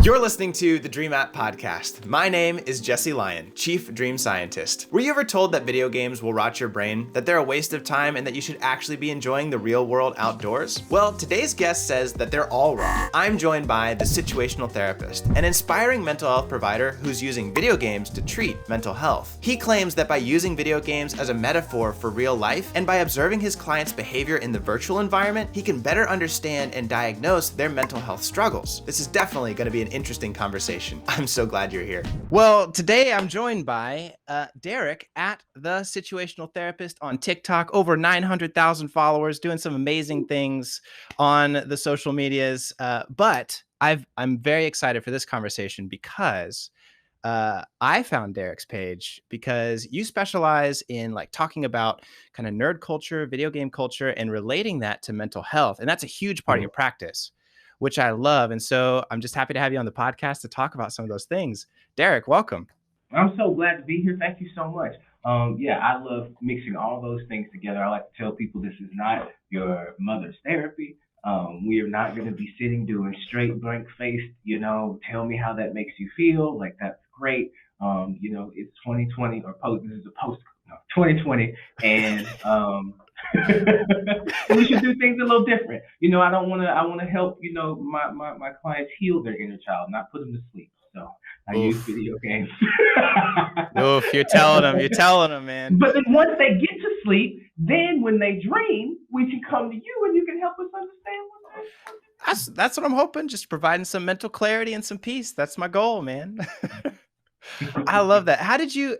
You're listening to the DreamApp podcast. My name is Jesse Lyon, Chief Dream Scientist. Were you ever told that video games will rot your brain, that they're a waste of time, and that you should actually be enjoying the real world outdoors? Well, today's guest says that they're all wrong. I'm joined by the Situational Therapist, an inspiring mental health provider who's using video games to treat mental health. He claims that by using video games as a metaphor for real life, and by observing his clients' behavior in the virtual environment, he can better understand and diagnose their mental health struggles. This is definitely going to be an interesting conversation. I'm so glad you're here. Well, today I'm joined by Derek at the Situational Therapist on TikTok, over 900,000 followers, doing some amazing things on the social medias. But I'm very excited for this conversation because I found Derek's page because you specialize in like talking about kind of nerd culture, video game culture, and relating that to mental health. And that's a huge part of your practice, which I love. And so I'm just happy to have you on the podcast to talk about some of those things. Derek, welcome. I'm so glad to be here. Thank you so much. I love mixing all those things together. I like to tell people this is not your mother's therapy. We are not going to be sitting doing straight blank faced, tell me how that makes you feel. Like, that's great. It's 2020 or post. This is a post 2020. And we should do things a little different. I want to help, my clients heal their inner child, not put them to sleep. So I use video games. Oof, you're telling them, man. But then once they get to sleep, then when they dream, we can come to you and you can help us understand what That's what I'm hoping, just providing some mental clarity and some peace. That's my goal, man. I love that. How did you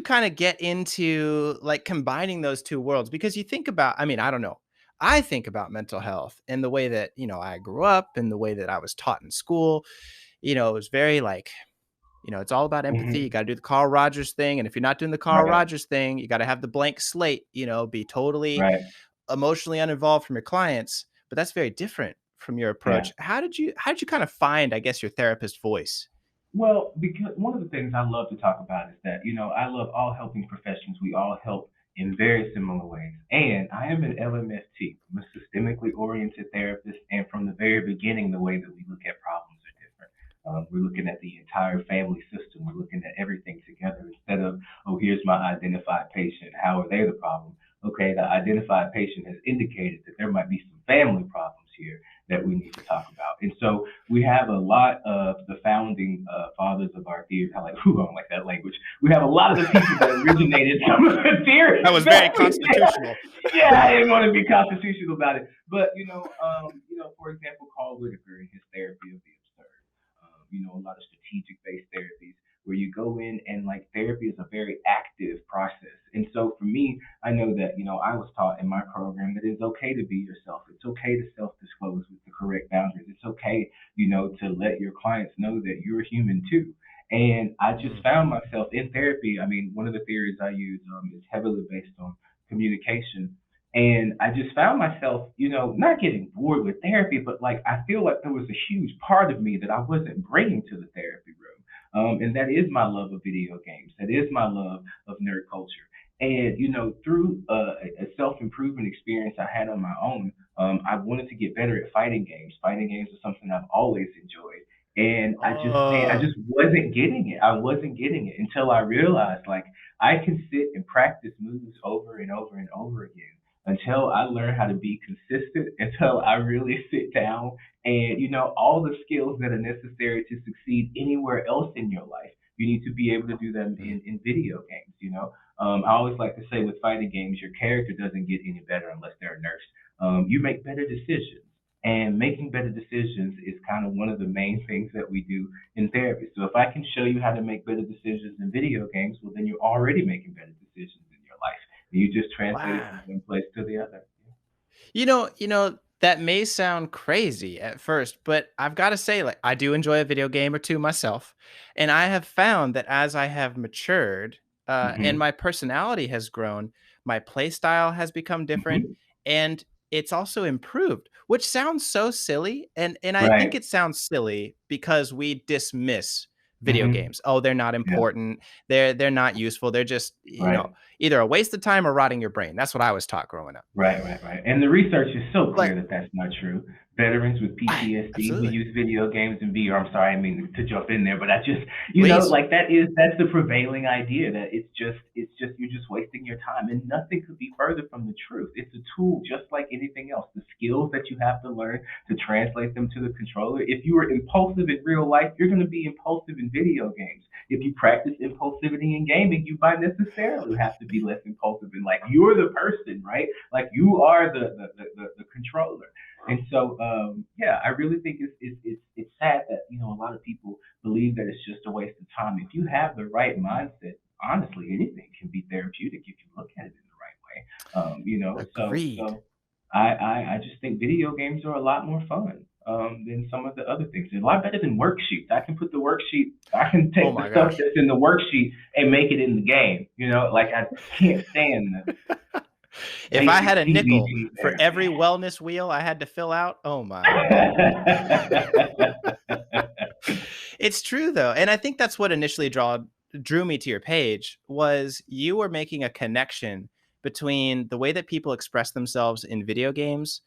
kind of get into like combining those two worlds? Because you think about, I don't know. I think about mental health and the way that, I grew up and the way that I was taught in school. It was very like, it's all about empathy. You got to do the Carl Rogers thing. And if you're not doing the Carl Rogers thing, you got to have the blank slate, be totally emotionally uninvolved from your clients. But that's very different from your approach. Yeah. How did you kind of find, I guess, your therapist voice? Well, because one of the things I love to talk about is that, I love all helping professions. We all help in very similar ways. And I am an LMHC. I'm a systemically oriented therapist. And from the very beginning, the way that we look at problems are different. We're looking at the entire family system. We're looking at everything together instead of, oh, here's my identified patient. How are they the problem? Okay, the identified patient has indicated that there might be some family problems here that we need to talk about. And so we have a lot of the founding fathers of our theory. I don't like that language. We have a lot of the people that originated some of the theory. That was very constitutional. Yeah, I didn't want to be constitutional about it. But, for example, Carl Whitaker and his therapy of the absurd. A lot of strategic-based therapies where you go in and like therapy is a very active process. And so for me, I know that, I was taught in my program that it's okay to be yourself. It's okay to self-disclose with the correct boundaries. It's okay, to let your clients know that you're human too. And I just found myself in therapy. One of the theories I use is heavily based on communication. And I just found myself, not getting bored with therapy, but like, I feel like there was a huge part of me that I wasn't bringing to the therapy room. And that is my love of video games. That is my love of nerd culture. And, through a self-improvement experience I had on my own, I wanted to get better at fighting games. Fighting games is something I've always enjoyed. And I just wasn't getting it. I wasn't getting it until I realized, like, I can sit and practice moves over and over and over again until I learn how to be consistent, until I really sit down and, all the skills that are necessary to succeed anywhere else in your life, you need to be able to do them in video games, I always like to say with fighting games, your character doesn't get any better unless they're a nurse. You make better decisions. And making better decisions is kind of one of the main things that we do in therapy. So if I can show you how to make better decisions in video games, well, then you're already making better decisions in your life. You just translate it from one place to the other. That may sound crazy at first, but I've got to say, like, I do enjoy a video game or two myself. And I have found that as I have matured and my personality has grown, my play style has become different and it's also improved, which sounds so silly. And I think it sounds silly because we dismiss video games. Oh, they're not important. Yeah. They're not useful. They're just, either a waste of time or rotting your brain. That's what I was taught growing up. Right. And the research is so clear that that's not true. veterans with PTSD who Absolutely. use video games and VR. I'm sorry, I mean to jump in there, but I just, Please. like that's the prevailing idea that it's just you're just wasting your time, and nothing could be further from the truth. It's a tool just like anything else. The skills that you have to learn to translate them to the controller. If you were impulsive in real life, you're going to be impulsive in video games. If you practice impulsivity in gaming, you might necessarily have to be less impulsive in like you're the person, right? Like you are the controller. And so, yeah, I really think it's sad that a lot of people believe that it's just a waste of time. If you have the right mindset, honestly, anything can be therapeutic if you look at it in the right way. So Agreed. I just think video games are a lot more fun than some of the other things. They're a lot better than worksheets. I can put the worksheet. I can Oh take the my stuff gosh. that's in the worksheet and make it in the game. Like I can't stand the If I had basic a nickel PBG for therapy. every wellness wheel I had to fill out, oh my. It's true though. And I think that's what initially drew me to your page was you were making a connection between the way that people express themselves in video games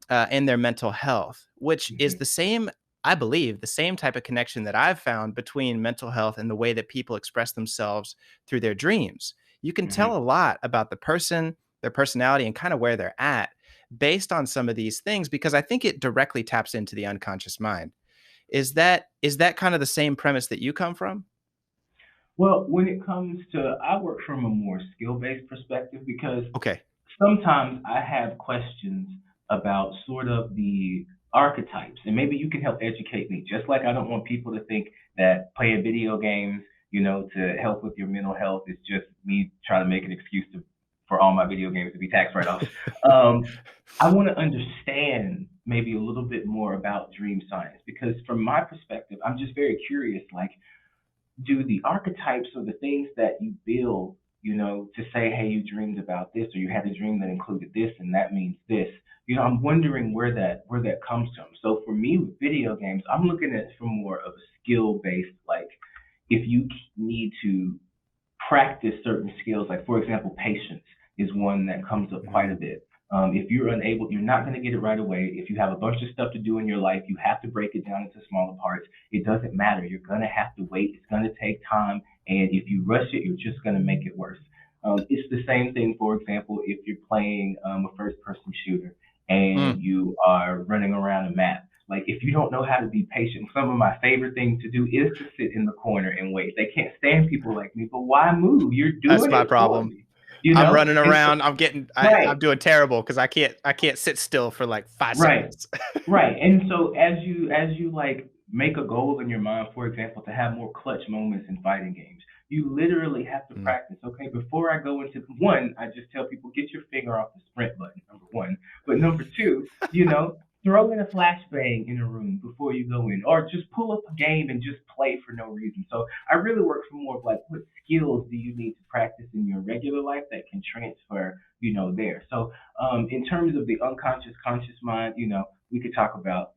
and their mental health, which is Mhm, the same, I believe, the same type of connection that I've found between mental health and the way that people express themselves through their dreams. You can tell mhm. a lot about the person, their personality, and kind of where they're at based on some of these things because I think it directly taps into the unconscious mind. Is that kind of the same premise that you come from? Well, when it comes to, I work from a more skill-based perspective because Okay. sometimes I have questions about sort of the archetypes, and maybe you can help educate me. Just like I don't want people to think that playing video games, to help with your mental health is just me trying to make an excuse for all my video games to be tax write-offs. Um, I want to understand maybe a little bit more about dream science because, from my perspective, I'm just very curious. Like, do the archetypes or the things that you build, to say, hey, you dreamed about this or you had a dream that included this and that means this. I'm wondering where that comes from. So for me with video games, I'm looking at it from more of a skill based, like if you need to practice certain skills. Like, for example, patience is one that comes up quite a Mhm. bit. If you're unable, you're not going to get it right away. If you have a bunch of stuff to do in your life, you have to break it down into smaller parts. It doesn't matter. You're going to have to wait. It's going to take time. And if you rush it, you're just going to make it worse. It's the same thing, for example, if you're playing a first person shooter and Mm. you are running around a map. Like, if you don't know how to be patient, some of my favorite things to do is to sit in the corner and wait. They can't stand people like me, but why move? You're That's doing my it for problem. me, I'm running And so, around. right, I'm doing terrible because I can't sit still for like 5 right. seconds. Right. And so as you like make a goal in your mind, for example, to have more clutch moments in fighting games, you literally have to Mm. practice. Okay, before I go into one, I just tell people get your finger off the sprint button, number one. But number two, throw in a flashbang in a room before you go in, or just pull up a game and just play for no reason. So I really work for more of like what skills do you need to practice in your regular life that can transfer, there. So in terms of the unconscious conscious mind, we could talk about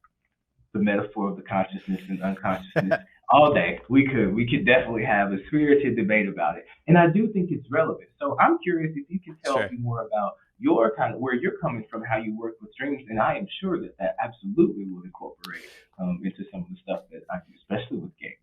the metaphor of the consciousness and unconsciousness all day. We could definitely have a spirited debate about it. And I do think it's relevant. So I'm curious if you could tell Sure. me more about your kind of where you're coming from, how you work with dreams, and I am sure that absolutely will incorporate into some of the stuff that I do, especially with gaming.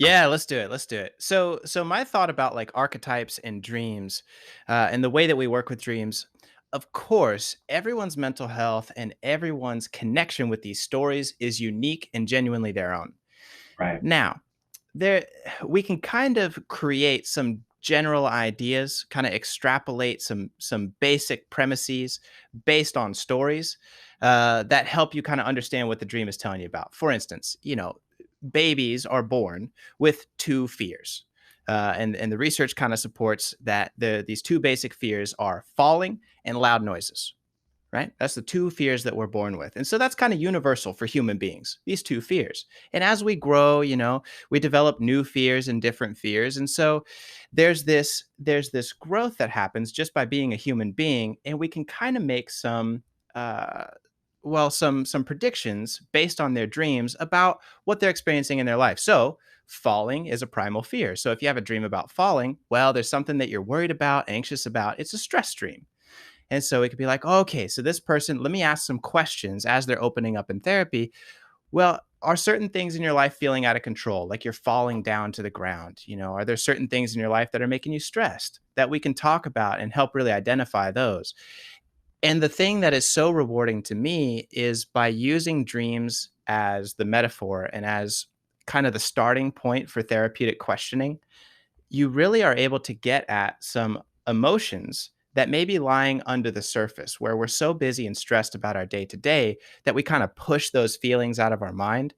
Yeah, let's do it. Let's do it. So my thought about like archetypes and dreams, and the way that we work with dreams. Of course, everyone's mental health and everyone's connection with these stories is unique and genuinely their own. Right. Now, there we can kind of create some general ideas, kind of extrapolate some basic premises based on stories that help you kind of understand what the dream is telling you about. For instance, babies are born with two fears. And the research kind of supports that these two basic fears are falling and loud noises, right? That's the two fears that we're born with. And so that's kind of universal for human beings, these two fears. And as we grow, we develop new fears and different fears. And so there's this growth that happens just by being a human being. And we can kind of make uh, some predictions based on their dreams about what they're experiencing in their life. So falling is a primal fear. So if you have a dream about falling, well, there's something that you're worried about, anxious about. It's a stress dream. And so it could be like, okay, so this person, let me ask some questions as they're opening up in therapy. Well, are certain things in your life feeling out of control, like you're falling down to the ground? Are there certain things in your life that are making you stressed that we can talk about and help really identify those? And the thing that is so rewarding to me is by using dreams as the metaphor and as kind of the starting point for therapeutic questioning, you really are able to get at some emotions that may be lying under the surface where we're so busy and stressed about our day to day that we kind of push those feelings out of our mind.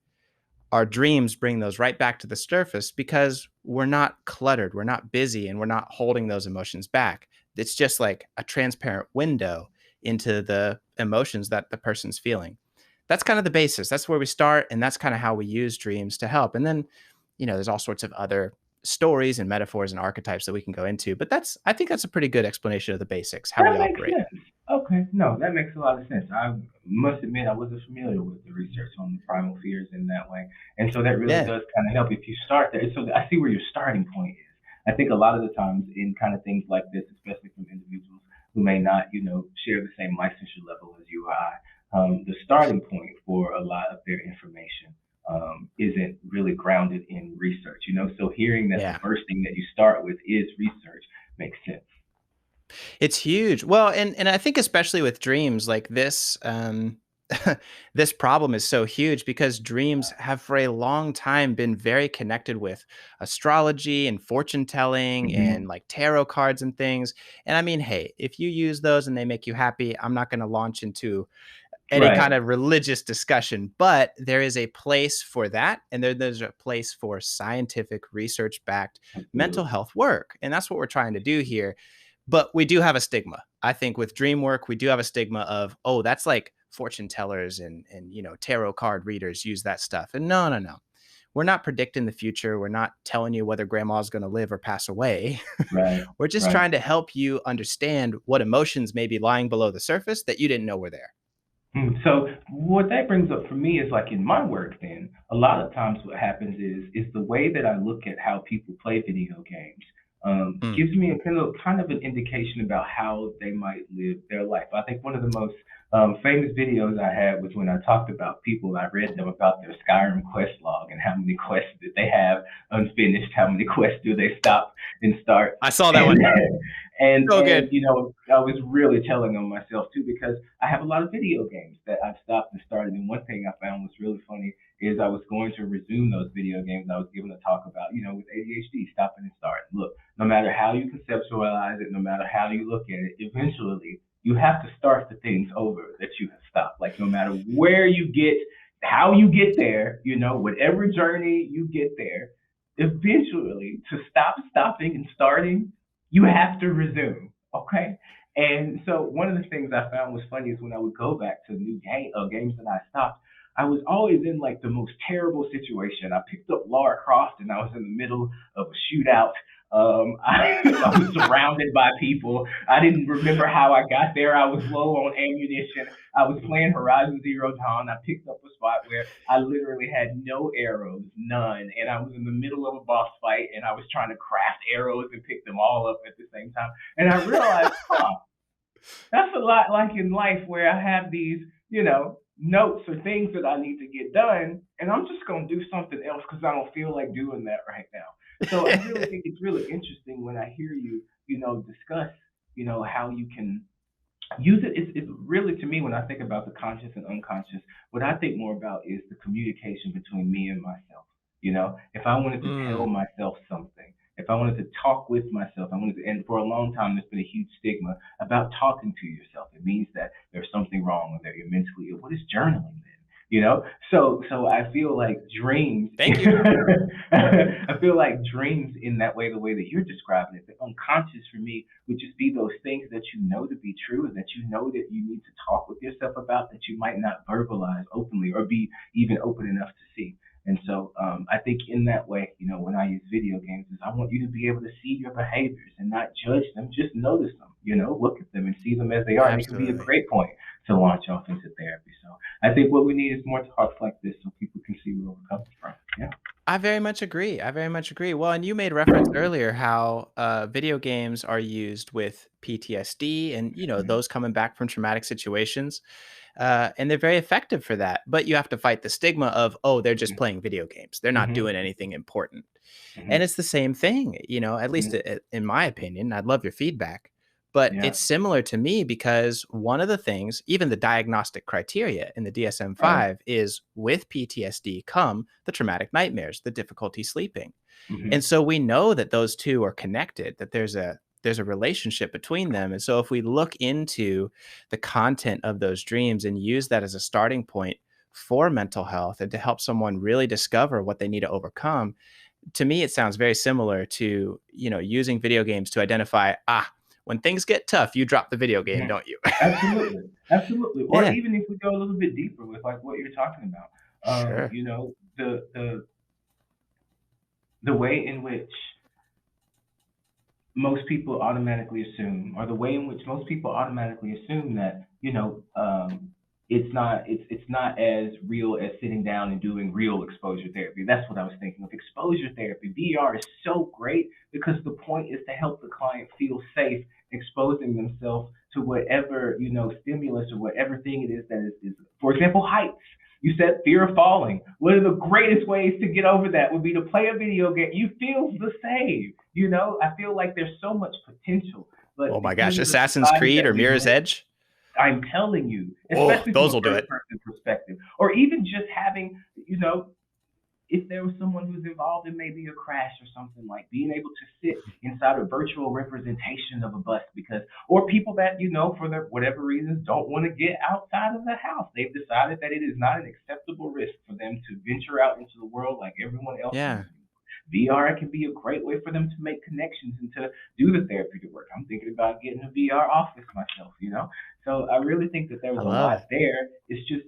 Our dreams bring those right back to the surface because we're not cluttered, we're not busy, and we're not holding those emotions back. It's just like a transparent window into the emotions that the person's feeling. That's kind of the basis. That's where we start, and that's kind of how we use dreams to help. And then, there's all sorts of other stories and metaphors and archetypes that we can go into. But I think that's a pretty good explanation of the basics, how we That makes operate. sense. Okay, no, that makes a lot of sense. I must admit I wasn't familiar with the research on the primal fears in that way, and so that really Yeah. does kind of help if you start there. So I see where your starting point is. I think a lot of the times in kind of things like this, especially from individuals who may not, share the same licensure level as you or I, the starting point for a lot of their information isn't really grounded in research. So hearing that the Yeah. first thing that you start with is research makes sense. It's huge. Well, and I think especially with dreams like this, this problem is so huge because dreams have for a long time been very connected with astrology and fortune telling and Hmm. like tarot cards and things. And I mean, hey, if you use those and they make you happy, I'm not going to launch into any kind Right. of religious discussion, but there is a place for that. And there's a place for scientific research backed mental Absolutely. health work. And that's what we're trying to do here. But we do have a stigma. I think with dream work, we do have a stigma of, oh, that's like fortune tellers and tarot card readers use that stuff. And no, no, no. We're not predicting the future. We're not telling you whether grandma's going to live or pass away. Right. We're just Right. trying to help you understand what emotions may be lying below the surface that you didn't know were there. So what that brings up for me is like in my work then, a lot of times what happens is the way that I look at how people play video games Mm. gives me a kind of an indication about how they might live their life. I think one of the most famous videos I had was when I talked about people. I read them about their Skyrim quest log and how many quests did they have unfinished, how many quests do they stop and start, I saw that and one. So and good. I was really telling on myself too because I have a lot of video games that I've stopped and started. And one thing I found was really funny is I was going to resume those video games I was given a talk about, with ADHD, stopping and starting. Look, no matter how you conceptualize it, no matter how you look at it, eventually you have to start the things over that you have stopped. Like no matter where you get, how you get there, whatever journey you get there, eventually to stop stopping and starting, you have to resume. Okay. And so one of the things I found was funny is when I would go back to new games that I stopped, I was always in like the most terrible situation. I picked up Lara Croft and I was in the middle of a shootout. I was surrounded by people. I didn't remember how I got there. I was low on ammunition. I was playing Horizon Zero Dawn. I picked up a spot where I literally had no arrows, none, and I was in the middle of a boss fight and I was trying to craft arrows and pick them all up at the same time. And I realized, that's a lot like in life where I have these, notes or things that I need to get done, and I'm just going to do something else because I don't feel like doing that right now. So I really think it's really interesting when I hear you, discuss, how you can use it. It's really to me when I think about the conscious and unconscious, what I think more about is the communication between me and myself. If I wanted to tell Mm. myself something, if I wanted to talk with myself, and for a long time there's been a huge stigma about talking to yourself. It means that there's something wrong or that you're mentally ill. What is journaling then? So I feel like dreams. Thank you. I feel like dreams in that way, the way that you're describing it, the unconscious for me would just be those things that you know to be true and that you know that you need to talk with yourself about that you might not verbalize openly or be even open enough to see. And so I think in that way, when I use video games, is I want you to be able to see your behaviors and not judge them, just notice them, look at them and see them as they are. And it can be a Absolutely. great point to launch off into therapy. So I think what we need is more talks like this so people can see where we're coming from. Yeah. I very much agree. I very much agree. Well, and you made reference earlier how video games are used with PTSD and, those coming back from traumatic situations. And they're very effective for that. But you have to fight the stigma of, oh, they're just playing video games. They're not Mm-hmm. doing anything important. And Mm-hmm. it's the same thing, at least in my opinion. I'd love your feedback. But Yeah. it's similar to me because one of the things, even the diagnostic criteria in the DSM Right. 5 is with PTSD come the traumatic nightmares, the difficulty sleeping. And Mm-hmm. so we know that those two are connected, that there's a relationship between them. And so if we look into the content of those dreams and use that as a starting point for mental health and to help someone really discover what they need to overcome, to me it sounds very similar to, using video games to identify, when things get tough, you drop the video game, Mm-hmm. don't you? Absolutely. Absolutely. Or Yeah, even if we go a little bit deeper with like what you're talking about, sure. the way in which most people automatically assume, or the way in which most people automatically assume that it's not as real as sitting down and doing real exposure therapy. That's what I was thinking of. Exposure therapy, VR is so great because the point is to help the client feel safe exposing themselves to whatever stimulus or whatever thing it is that is for example, heights. You said fear of falling. One of the greatest ways to get over that would be to play a video game. You feel the same. I feel like there's so much potential, Oh but my gosh, because of the Assassin's society Creed that or we Mirror's live, Edge. I'm telling you, Oh, especially from those a will do first it. person perspective, or even just having, if there was someone who's involved in maybe a crash or something, like being able to sit inside a virtual representation of a bus, because or people that for their whatever reasons don't want to get outside of the house, they've decided that it is not an acceptable risk for them to venture out into the world like everyone else is. Yeah, VR can be a great way for them to make connections and to do the therapeutic work. I'm thinking about getting a VR office myself. So I really think that there I was a love lot it. there. It's just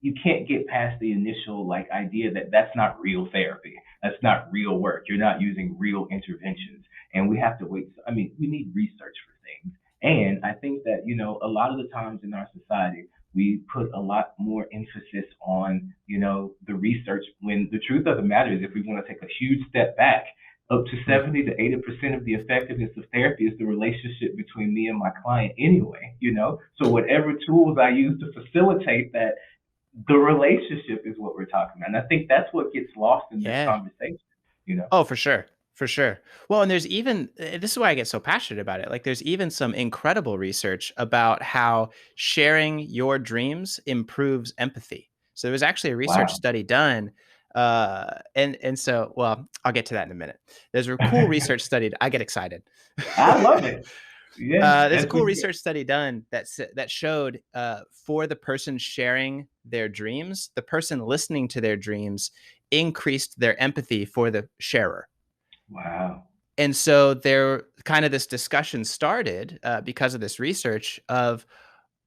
you can't get past the initial like idea that that's not real therapy. That's not real work. You're not using real interventions, and we have to wait. I mean, we need research for things, and I think that a lot of the times in our society we put a lot more emphasis on the research when the truth of the matter is if we want to take a huge step back, up to Mm. 70 to 80% of the effectiveness of therapy is the relationship between me and my client anyway. So whatever tools I use to facilitate that, the relationship is what we're talking about. And I think that's what gets lost in this Yeah. conversation. Oh, for sure. For sure. Well, and there's even, this is why I get so passionate about it. Like, there's even some incredible research about how sharing your dreams improves empathy. So there was actually a research Wow. study done. And so, well, I'll get to that in a minute. There's a cool research study. I get excited. I love it. Yeah, There's a that's cool what research study done that showed for the person sharing their dreams, the person listening to their dreams increased their empathy for the sharer. wow. And so there kind of this discussion started because of this research of,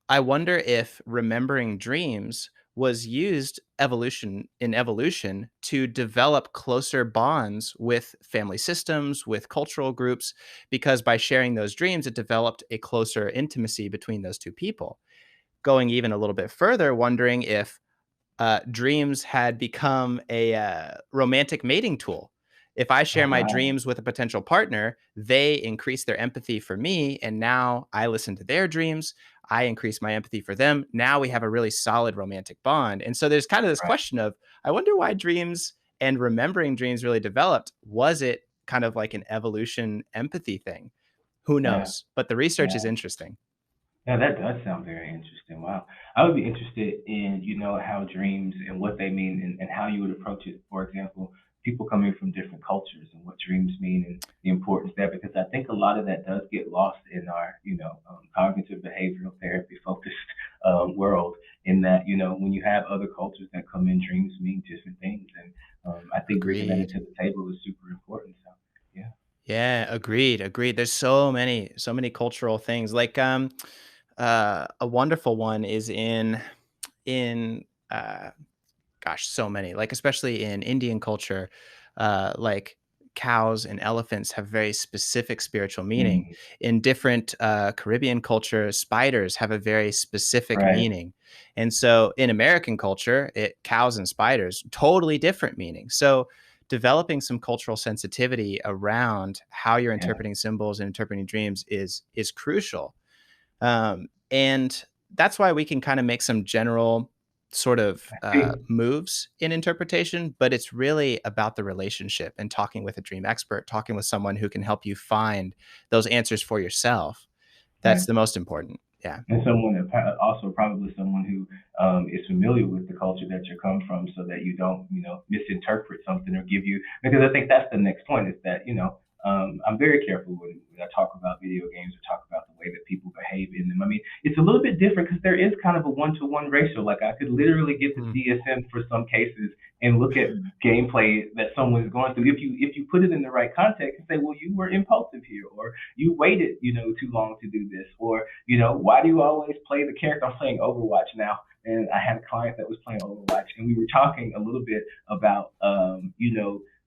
I wonder if remembering dreams was used evolution to develop closer bonds with family systems, with cultural groups, because by sharing those dreams, it developed a closer intimacy between those two people. Going even a little bit further, wondering if dreams had become a romantic mating tool. If I share Oh my wow. dreams with a potential partner, they increase their empathy for me. And now I listen to their dreams. I increase my empathy for them. Now we have a really solid romantic bond. And so there's kind of this Right. question of, I wonder why dreams and remembering dreams really developed. Was it kind of like an evolution empathy thing? Who Yeah. knows? But the research is Yeah. interesting. Yeah, that does sound very interesting. Wow. I would be interested in, how dreams and what they mean and how you would approach it. For example, people coming from different cultures and what dreams mean and the importance there, because I think a lot of that does get lost in our, cognitive behavioral therapy focused world in that, when you have other cultures that come in, dreams mean different things. And I think bringing that Agreed. into the table is super important. So, yeah. Yeah, agreed. There's so many cultural things. Like a wonderful one is in gosh, so many. Like especially in Indian culture, like cows and elephants have very specific spiritual meaning. Mm, In different Caribbean cultures, spiders have a very specific right. meaning. And so in American culture, cows and spiders, totally different meaning. So developing some cultural sensitivity around how you're Yeah. interpreting symbols and interpreting dreams is crucial. And that's why we can kind of make some general sort of See, moves in interpretation, but it's really about the relationship and talking with a dream expert, talking with someone who can help you find those answers for yourself. That's right. the most important. Yeah. And someone that also probably someone who is familiar with the culture that you come from, so that you don't, misinterpret something or give you. Because I think that's the next point is that I'm very careful when I talk about video games or talk about the way that people behave in them. I mean, it's a little bit different because there is kind of a one-to-one ratio. Like I could literally get the Hmm. DSM for some cases and look at gameplay that someone is going through. If you put it in the right context and say, well, you were impulsive here, or you waited, too long to do this, or why do you always play the character? I'm playing Overwatch now, and I had a client that was playing Overwatch, and we were talking a little bit about,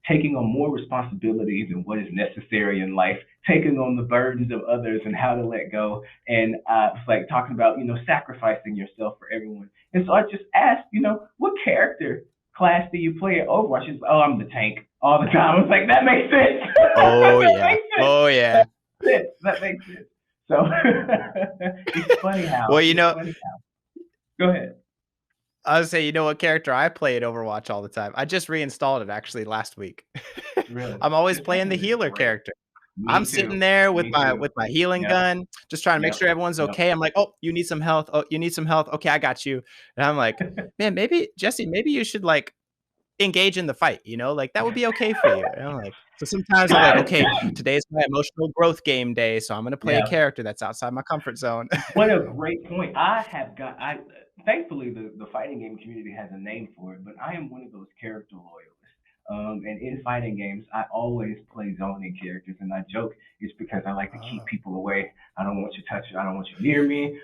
taking on more responsibilities than what is necessary in life, taking on the burdens of others and how to let go. And it's like talking about, sacrificing yourself for everyone. And so I just asked, what character class do you play at Overwatch? She's like, oh, I'm the tank all the time. I was like, that makes sense. Oh That yeah. makes sense. Oh That yeah. makes sense. That makes sense. So it's funny how Well, it's funny how. Go ahead. I would say, you know what character I play at Overwatch all the time? I just reinstalled it actually last week. Really, I'm always this game playing the is healer great. character. I'm Me sitting too. there with Me my too. with my healing Yep. gun, just trying to make Yep. sure everyone's Yep. okay. I'm like, "Oh, you need some health. Oh, you need some health. Okay, I got you." And I'm like, "Man, maybe Jesse, maybe you should like engage in the fight, like that would be okay for you." And I'm like, so sometimes I'm like, "Okay, today's my emotional growth game day, so I'm gonna play a Yeah. character that's outside my comfort zone." What a great point. I thankfully the fighting game community has a name for it, but I am one of those character loyalists. And in fighting games, I always play zoning characters, and I joke it's because I like to keep Oh. people away. I don't want you touching. I don't want you near me.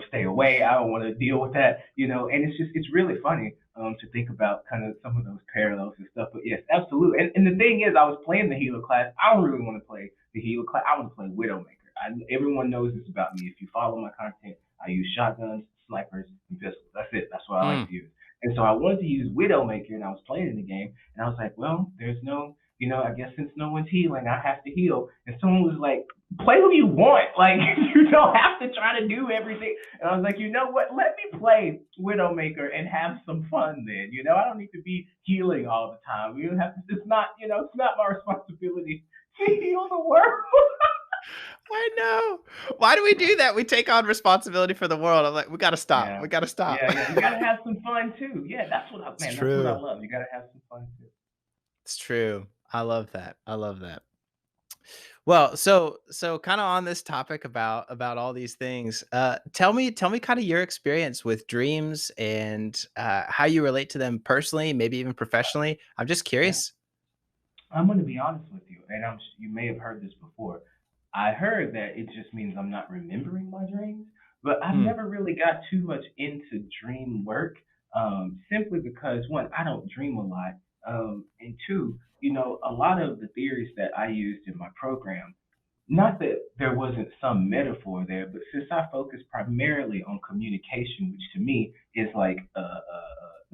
Stay away. I don't want to deal with that. And it's really funny to think about kind of some of those parallels and stuff. But yes, absolutely. And the thing is, I was playing the healer class. I don't really want to play the healer class. I want to play Widowmaker. Everyone knows this about me. If you follow my content, I use shotguns, snipers, and pistols. That's it. That's what I like Mm. to use. And so I wanted to use Widowmaker, and I was playing in the game, and I was like, well, there's no, I guess since no one's healing, I have to heal. And someone was like, play who you want. Like, you don't have to try to do everything. And I was like, you know what? Let me play Widowmaker and have some fun then. I don't need to be healing all the time. You don't have to, it's not my responsibility to heal the world. I know. Why do we do that? We take on responsibility for the world. I'm like, we gotta stop. Yeah. We gotta stop. Yeah, yeah. You gotta have some fun too. Yeah, It's that's what I true. love. You gotta have some fun too. It's true. I love that. I love that. Well, so kind of on this topic about all these things, tell me kind of your experience with dreams and how you relate to them personally, maybe even professionally. I'm just Yeah. curious. I'm gonna be honest with you, and you may have heard this before. I heard that it just means I'm not remembering my dreams, but I've Hmm. never really got too much into dream work, simply because one, I don't dream a lot, and two, a lot of the theories that I used in my program. Not that there wasn't some metaphor there, but since I focus primarily on communication, which to me is like a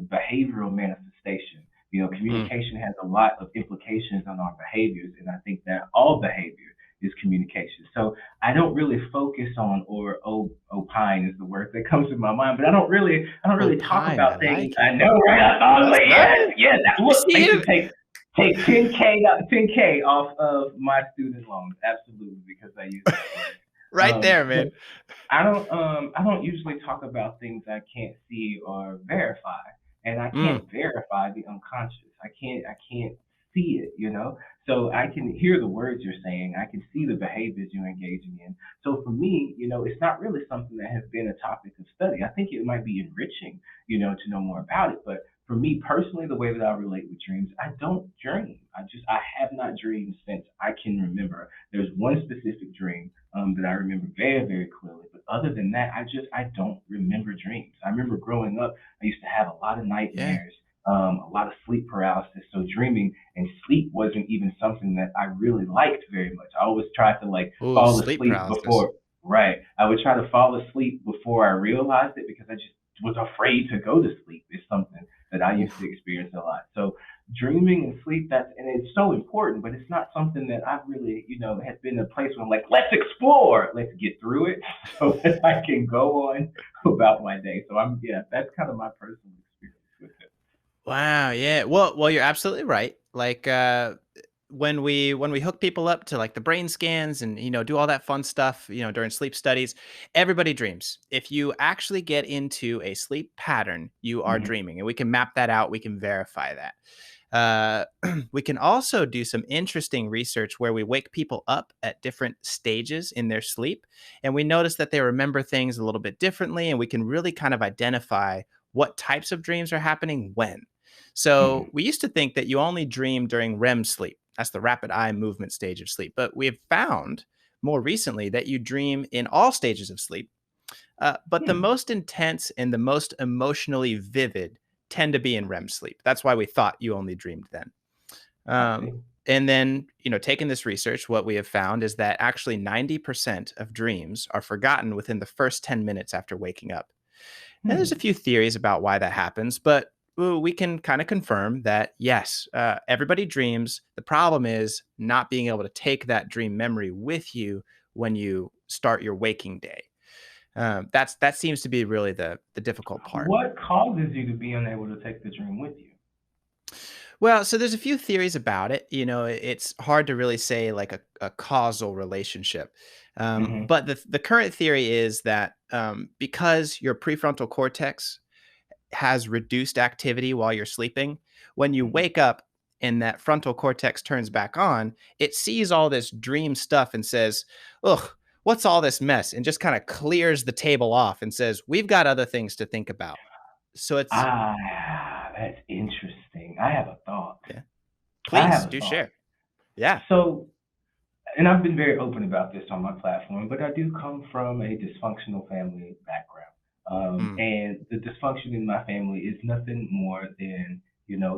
behavioral manifestation, Mm. communication has a lot of implications on our behaviors, and I think that all behavior is communication. So I don't really focus on or opine is the word that comes to my mind, but I don't really talk Opine. I about things. like I it. know, right? I was That's like, yes, nice. yes. You Look, see they him should take 10K off of my student loans, absolutely, because I use that word. right there, But man. I don't usually talk about things I can't see or verify, and I Mm. can't verify the unconscious. I can't see it, So I can hear the words you're saying. I can see the behaviors you're engaging in. So for me, it's not really something that has been a topic of study. I think it might be enriching, to know more about it. But for me personally, the way that I relate with dreams, I don't dream. I have not dreamed since I can remember. There's one specific dream that I remember very, very clearly. But other than that, I don't remember dreams. I remember growing up, I used to have a lot of Yeah. nightmares. a lot of sleep paralysis. So dreaming and sleep wasn't even something that I really liked very much. I always tried to like Ooh, fall sleep asleep paralysis. before, right. I would try to fall asleep before I realized it because I just was afraid to go to sleep. It's something that I used to Oof. experience a lot. So dreaming and sleep, and it's so important, but it's not something that I've really, has been a place where I'm like, let's explore, let's get through it so that I can go on about my day. So yeah, that's kind of my personal experience with it. Wow, yeah. Well, you're absolutely right. Like when we hook people up to like the brain scans and do all that fun stuff, during sleep studies, everybody dreams. If you actually get into a sleep pattern, you are Mm-hmm. dreaming, and we can map that out. We can verify that. We can also do some interesting research where we wake people up at different stages in their sleep, and we notice that they remember things a little bit differently, and we can really kind of identify what types of dreams are happening when. So Mm-hmm. we used to think that you only dream during REM sleep. That's the rapid eye movement stage of sleep. But we have found more recently that you dream in all stages of sleep. But the Hmm. most intense and the most emotionally vivid tend to be in REM sleep. That's why we thought you only dreamed then. I Um, see. and then, taking this research, what we have found is that actually 90% of dreams are forgotten within the first 10 minutes after waking up. And there's a Hmm. few theories about why that happens, but we can kind of confirm that yes, everybody dreams. The problem is not being able to take that dream memory with you when you start your waking day. That seems to be really the difficult part. What causes you to be unable to take the dream with you? Well, so there's a few theories about it. It's hard to really say like a causal relationship. Mm-hmm. But the current theory is that because your prefrontal cortex has reduced activity while you're sleeping, when you Mm-hmm. wake up and that frontal cortex turns back on, it sees all this dream stuff and says, ugh, what's all this mess? And just kind of clears the table off and says, we've got other things to think about. So it's, That's interesting. I have a thought. yeah, I please have a do thought. share. Yeah. So, and I've been very open about this on my platform, but I do come from a dysfunctional family background. Mm, And the dysfunction in my family is nothing more than,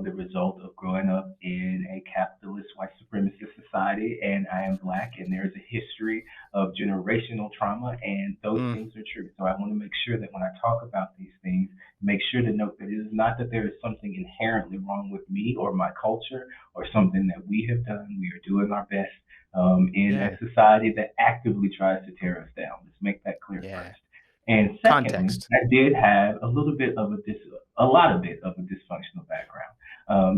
the result of growing up in a capitalist white supremacist society. And I am black, and there's a history of generational trauma, and those mm, things are true. So I want to make sure that when I talk about these things, make sure to note that it is not that there is something inherently wrong with me or my culture or something that we have done. We are doing our best in yeah. a society that actively tries to tear us down. Let's make that clear Yeah. first. And secondly, Context. I did have a lot of bit of a dysfunctional background.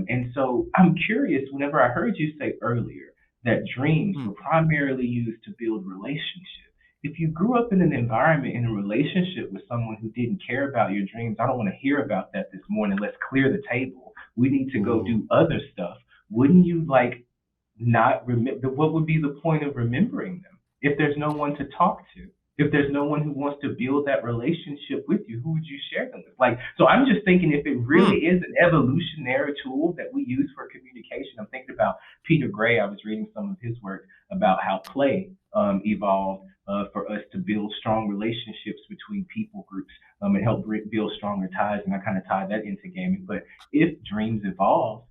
And so I'm curious, whenever I heard you say earlier that dreams Mm, were primarily used to build relationships, if you grew up in an environment in a relationship with someone who didn't care about your dreams, I don't want to hear about that this morning. Let's clear the table. We need to go ooh. do other stuff. Wouldn't you like not remember? What would be the point of remembering them if there's no one to talk to? If there's no one who wants to build that relationship with you, who would you share them with? Like, so I'm just thinking if it Mm, really is an evolutionary tool that we use for communication. I'm thinking about Peter Gray. I was reading some of his work about how play evolved for us to build strong relationships between people groups and help build stronger ties. And I kind of tie that into gaming. But if dreams evolve,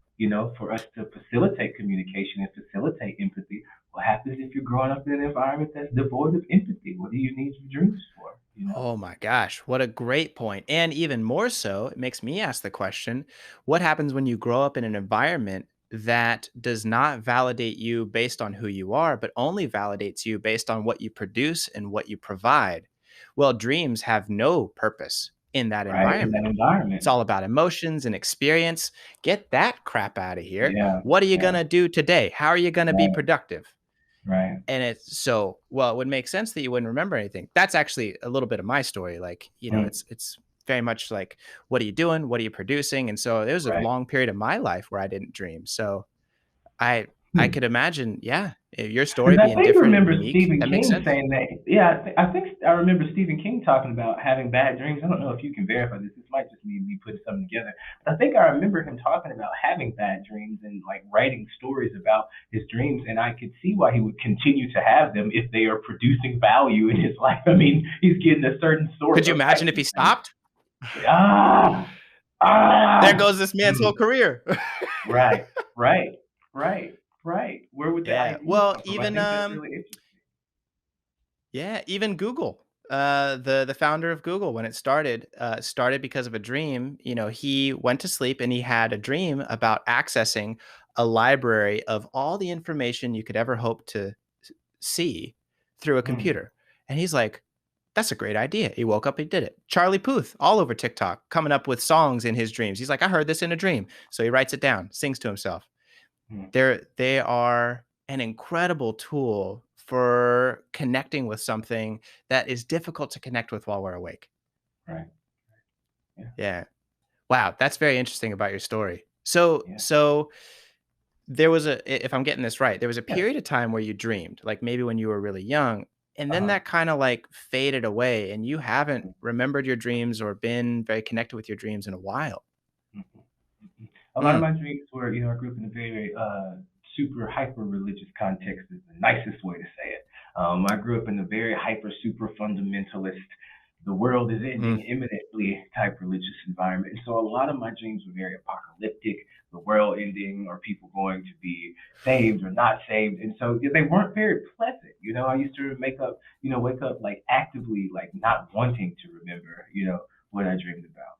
for us to facilitate communication and facilitate empathy, what happens if you're growing up in an environment that's devoid of empathy? What do you need your dreams for? oh my gosh, what a great point. And even more so, it makes me ask the question, what happens when you grow up in an environment that does not validate you based on who you are, but only validates you based on what you produce and what you provide? Well, dreams have no purpose in that Right? In that environment. It's environment. all about emotions and experience. Get that crap out of here. Yeah. What are you going Yeah. to do today? How are you going to be Right. productive? Right. And it's so, well, it would make sense that you wouldn't remember anything. That's actually a little bit of my story. Like, Mm, it's very much like, what are you doing? What are you producing? And so there was a right. long period of my life where I didn't dream. So I Hmm. could imagine, yeah, your story Because I being think I different and remember unique. Stephen That makes King sense. saying that. Yeah, I think I remember Stephen King talking about having bad dreams. I don't know if you can verify this. This might just be me putting something together. But I think I remember him talking about having bad dreams and like writing stories about his dreams. And I could see why he would continue to have them if they are producing value in his life. I mean, he's getting a certain sort Could you of imagine type if of he thing. stopped? Ah, There Ah, goes this man's whole career. right, right, right, right. Where would the Yeah. idea Well, come from? I even think that's really interesting. yeah, even Google. The founder of Google, when it started because of a dream. You know, he went to sleep and he had a dream about accessing a library of all the information you could ever hope to see through a Mm, computer. And he's like, that's a great idea. He woke up, he did it. Charlie Puth, all over TikTok, coming up with songs in his dreams. He's like, I heard this in a dream. So he writes it down, sings to himself. mm, They are an incredible tool for connecting with something that is difficult to connect with while we're awake. right. Yeah. Yeah. Wow, that's very interesting about your story. So Yeah. so there was if I'm getting this right, there was a Yeah. period of time where you dreamed, like maybe when you were really young, and then Uh-huh. that kind of like faded away and you haven't remembered your dreams or been very connected with your dreams in a while. Mhm, mhm. A lot of Mm, my dreams were, I grew up in a very super hyper religious context is the nicest way to say it. I grew up in a very hyper super fundamentalist, the world is mm, ending imminently type religious environment. And so a lot of my dreams were very apocalyptic, the world ending or people going to be saved or not saved. And so they weren't very pleasant. I used to wake up like actively like not wanting to remember, what I dreamed about.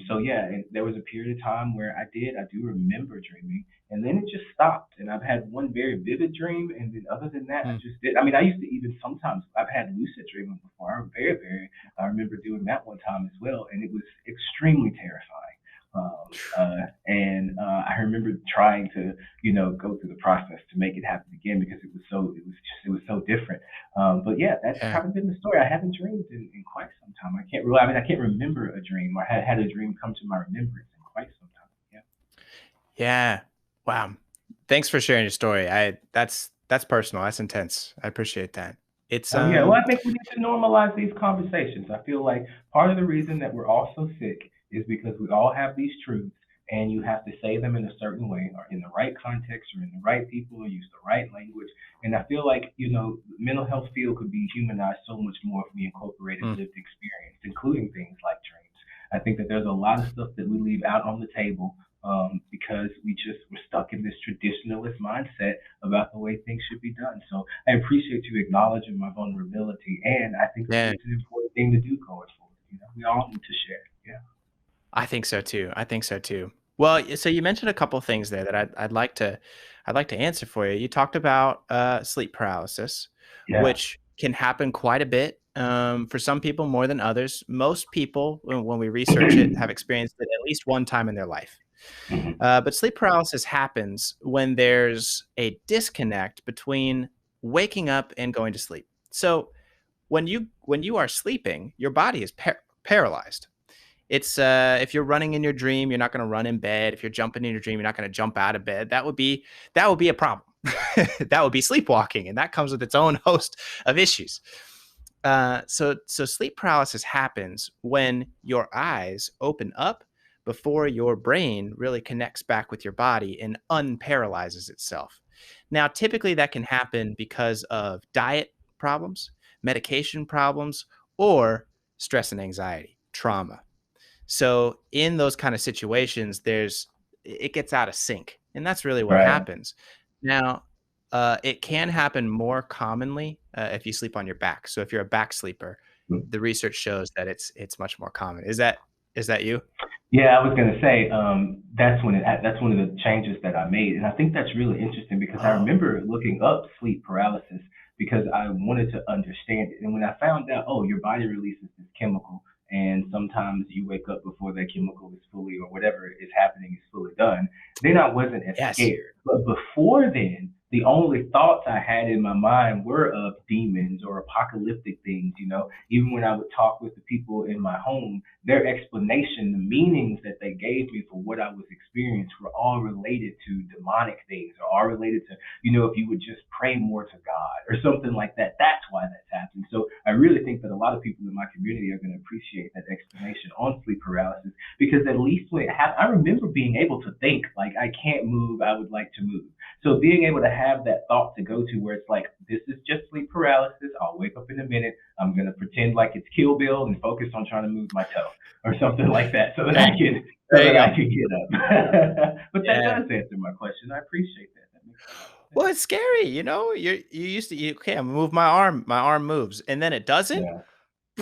So yeah, and there was a period of time where I do remember dreaming, and then it just stopped. And I've had one very vivid dream, and then other than that, I mm. just did. I mean, I used to even sometimes I've had lucid dreaming before. I remember doing that one time as well, and it was extremely terrifying. I remember trying to, go through the process to make it happen again because it was so different. But yeah, that's Yeah. kind of been the story. I haven't dreamed in quite some time. I can't remember a dream or had a dream come to my remembrance in quite some time. Yeah. Yeah. Wow. Thanks for sharing your story. That's personal. That's intense. I appreciate that. It's Oh yeah. Well, I think we need to normalize these conversations. I feel like part of the reason that we're all so sick is because we all have these truths, and you have to say them in a certain way, or in the right context, or in the right people, or use the right language. And I feel like the mental health field could be humanized so much more if we incorporated mm, lived experience, including things like dreams. I think that there's a lot of stuff that we leave out on the table because we're stuck in this traditionalist mindset about the way things should be done. So I appreciate you acknowledging my vulnerability, and I think that yeah. it's an important thing to do going forward. We all need to share. Yeah. I think so too. I think so too. Well, so you mentioned a couple things there that I'd like to answer for you. You talked about sleep paralysis, Yeah. which can happen quite a bit for some people more than others. Most people, when we research it, have experienced it at least one time in their life. Mhm. But sleep paralysis happens when there's a disconnect between waking up and going to sleep. So when you are sleeping, your body is paralyzed. It's if you're running in your dream, you're not going to run in bed. If you're jumping in your dream, you're not going to jump out of bed. That would be a problem. That would be sleepwalking, and that comes with its own host of issues. So sleep paralysis happens when your eyes open up before your brain really connects back with your body and unparalyzes itself. Now, typically that can happen because of diet problems, medication problems, or stress and anxiety, trauma. So in those kind of situations, it gets out of sync, and that's really what Right. happens. Now, it can happen more commonly if you sleep on your back. So if you're a back sleeper, the research shows that it's much more common. Is that you? Yeah, I was gonna say that's one of the changes that I made, and I think that's really interesting because I Oh, remember looking up sleep paralysis because I wanted to understand it, and when I found out, oh, your body releases this chemical, and sometimes you wake up before that chemical is fully or whatever is happening is fully done, then I wasn't as yes. scared. But before then, the only thoughts I had in my mind were of demons or apocalyptic things. Even when I would talk with the people in my home, their explanation, the meanings that they gave me for what I was experiencing were all related to demonic things or all related to, if you would just pray more to God or something like that. That's why that's happening. So I really think that a lot of people in my community are going to appreciate that explanation on sleep paralysis because at least when it happened, I remember being able to think like I can't move, I would like to move. So being able to have that thought to go to where it's like, this is just sleep paralysis. I'll wake up in a minute. I'm gonna pretend like it's Kill Bill and focus on trying to move my toe or something like that, so that Hey, there you go. I can get up. But that Yeah. does answer my question. I appreciate that. That makes a lot of Well, sense. it's scary, you used to okay, I'm move my arm moves, and then it doesn't. Yeah,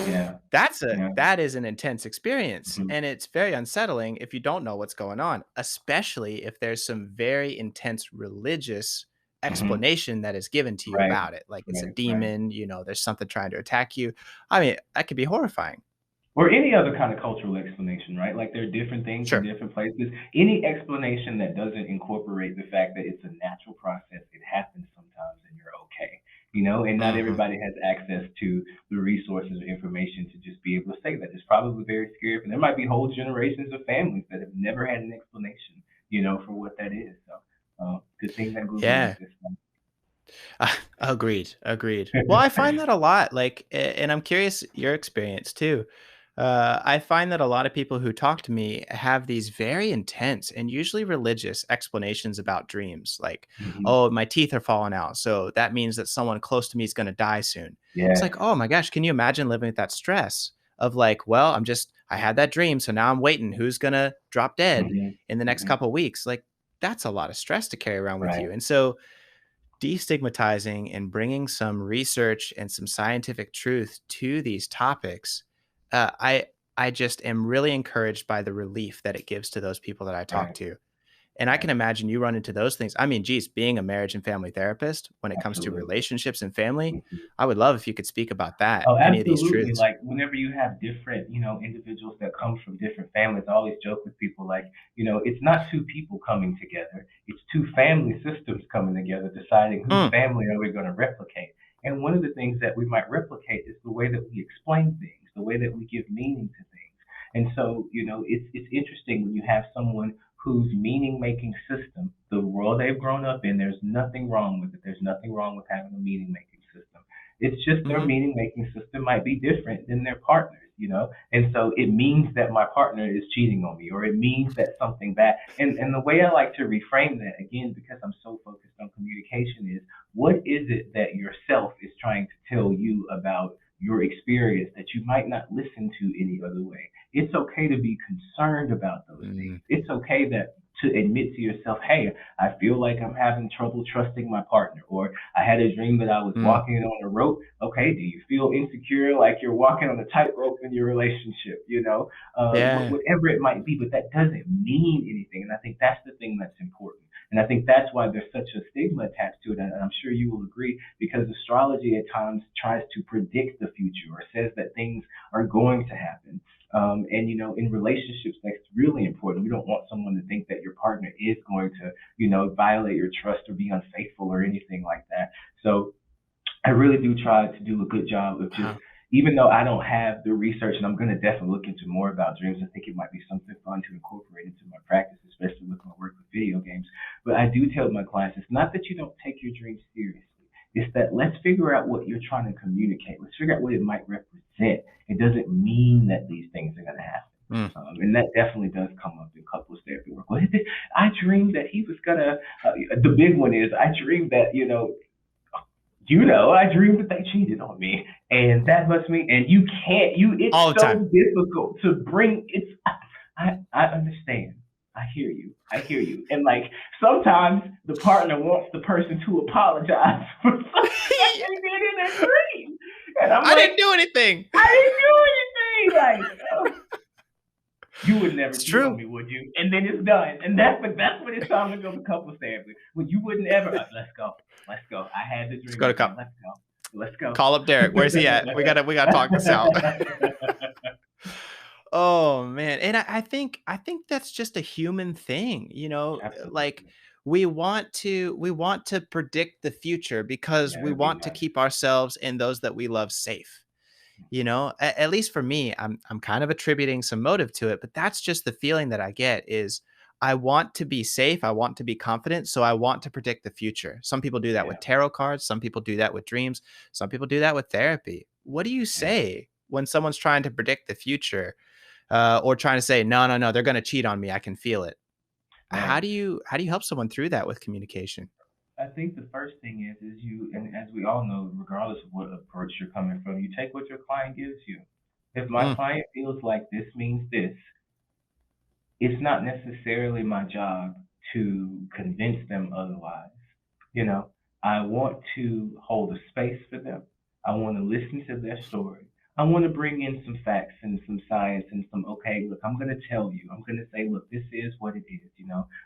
yeah, yeah. That is an intense experience, Hmm. and it's very unsettling if you don't know what's going on, especially if there's some very intense religious Hmm. explanation that is given to you Right, about it. Like it's a right. demon, there's something trying to attack you. I mean, that could be horrifying. Or any other kind of cultural explanation, right? Like there are different things in Sure. different places. Any explanation that doesn't incorporate the fact that it's a natural process, it happens sometimes, and you're okay. And not Mhm. everybody has access to the resources or information to just be able to say that. It's probably very scary, and there might be whole generations of families that have never had an explanation, for what that is. So, good thing that Google Yeah. exists. Agreed. Agreed. Well, I find that a lot. Like, and I'm curious your experience too. I find that a lot of people who talk to me have these very intense and usually religious explanations about dreams. Like, Hmm. oh, my teeth are falling out. So that means that someone close to me is going to die soon. It's Yes. like, oh my gosh, can you imagine living with that stress of like, well, I had that dream. So now I'm waiting. Who's going to drop dead Hmm. in the next Hmm. couple of weeks? Like, that's a lot of stress to carry around with Right. you. And so, destigmatizing and bringing some research and some scientific truth to these topics, I just am really encouraged by the relief that it gives to those people that I talk Right. to. And I can Right. imagine you run into those things. I mean, geez, being a marriage and family therapist, when it comes to Absolutely. relationships and family, Mhm. I would love if you could speak about that, Oh, any of these absolutely. truths. Like whenever you have different, individuals that come from different families, I always joke with people like, it's not two people coming together. It's two family systems coming together, deciding whose Mm, family are we going to replicate. And one of the things that we might replicate is the way that we explain things, the way that we give meaning to things. And so, it's interesting when you have someone whose meaning making system, the world they've grown up in, there's nothing wrong with it. There's nothing wrong with having a meaning making system. It's just their mhm. meaning making system might be different than their partners. And so it means that my partner is cheating on me, or it means that something bad. And the way I like to reframe that, again, because I'm so focused on communication, is what is it that yourself is trying to tell you about your experience that you might not listen to any other way? It's okay to be concerned about those things. Mm, It's okay that to admit to yourself, hey, I feel like I'm having trouble trusting my partner, or I had a dream that I was mm. walking on a rope. Okay, do you feel insecure, like you're walking on a tightrope in your relationship? Yeah. Whatever it might be, but that doesn't mean anything. And I think that's the thing that's important. And I think that's why there's such a stigma attached to it. And I'm sure you will agree, because astrology at times tries to predict the future or says that things are going to happen. And in relationships, that's really important. We don't want someone to think that your partner is going to, violate your trust or be unfaithful or anything like that. So I really do try to do a good job of just, Wow. even though I don't have the research, and I'm going to definitely look into more about dreams. I think it might be something fun to incorporate into my practice, especially with my work with video games. But I do tell my clients, it's not that you don't take your dreams seriously. It's that let's figure out what you're trying to communicate. Let's figure out what it might represent. It doesn't mean that these things are going to happen. Mm. And that definitely does come up in couples therapy work. Well, I dreamed that he was gonna. The big one is I dreamed that I dreamed that they cheated on me, and that must mean, and you can't, it's All the time. so difficult to bring. I understand. I hear you. I hear you. And like sometimes the partner wants the person to apologize for something that they did in their dream, and I'm I like, didn't do anything. I didn't do anything. Like, you would never It's cheat on true. me, would you? And then it's done. And that's when it's time to go to couples therapy. When you wouldn't ever, let's go. Let's go. I had the Let's dream go to again. cup. Let's go. Let's go. Call up Derek. Where's he at? We gotta talk this out. Oh man. And I think that's just a human thing, like Absolutely. we want to predict the future because Yeah, we it'd be want to nice. keep ourselves and those that we love safe. At least for me, I'm kind of attributing some motive to it, but that's just the feeling that I get is I want to be safe, I want to be confident, so I want to predict the future. Some people do that Yeah, with tarot cards, some people do that with dreams, some people do that with therapy. What do you yeah, say when someone's trying to predict the future, or trying to say, no, no, no, they're going to cheat on me, I can feel it? right. How do you help someone through that with communication? I think the first thing is you, and as we all know, regardless of what approach you're coming from, you take what your client gives you. If my Mm, client feels like this means this, it's not necessarily my job to convince them otherwise. You know, I want to hold a space for them. I want to listen to their story. I want to bring in some facts and some science and some, okay, look, I'm going to tell you, I'm going to say, look, this is what it is,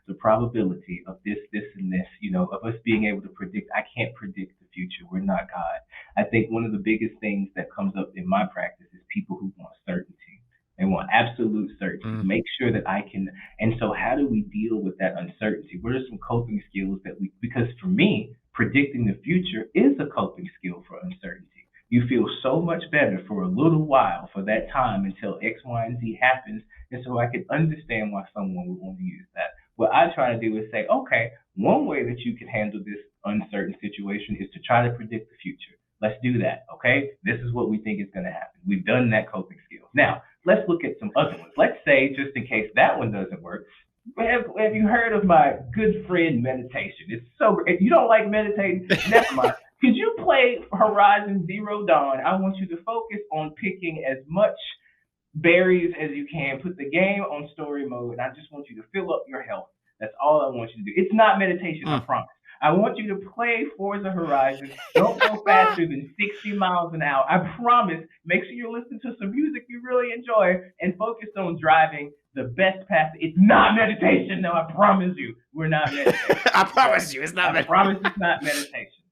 the probability of this, and this, of us being able to predict. I can't predict the future. We're not God. I think one of the biggest things that comes up in my practice is people who want certainty. They want absolute certainty. mm, Make sure that I can. And so, how do we deal with that uncertainty? What are some coping skills that because for me, predicting the future is a coping skill for uncertainty. You feel so much better for a little while, for that time until X, Y, and Z happens. And so I can understand why someone would want to use that. What I try to do is say, okay, one way that you can handle this uncertain situation is to try to predict the future. Let's do that. Okay. This is what we think is going to happen. We've done that coping skill. Now, let's look at some other ones. Let's say, just in case that one doesn't work, have you heard of my good friend meditation? It's so, if you don't like meditating, never mind. Could you play Horizon Zero Dawn? I want you to focus on picking as much berries as you can. Put the game on story mode, and I just want you to fill up your health. That's all I want you to do. It's not meditation, I mm. promise. I want you to play Forza Horizon. Don't go faster than 60 miles an hour. I promise. Make sure you're listening to some music you really enjoy and focus on driving the best path. It's not meditation. No, I promise you. We're not meditating. I promise you, it's not I promise it's not meditation.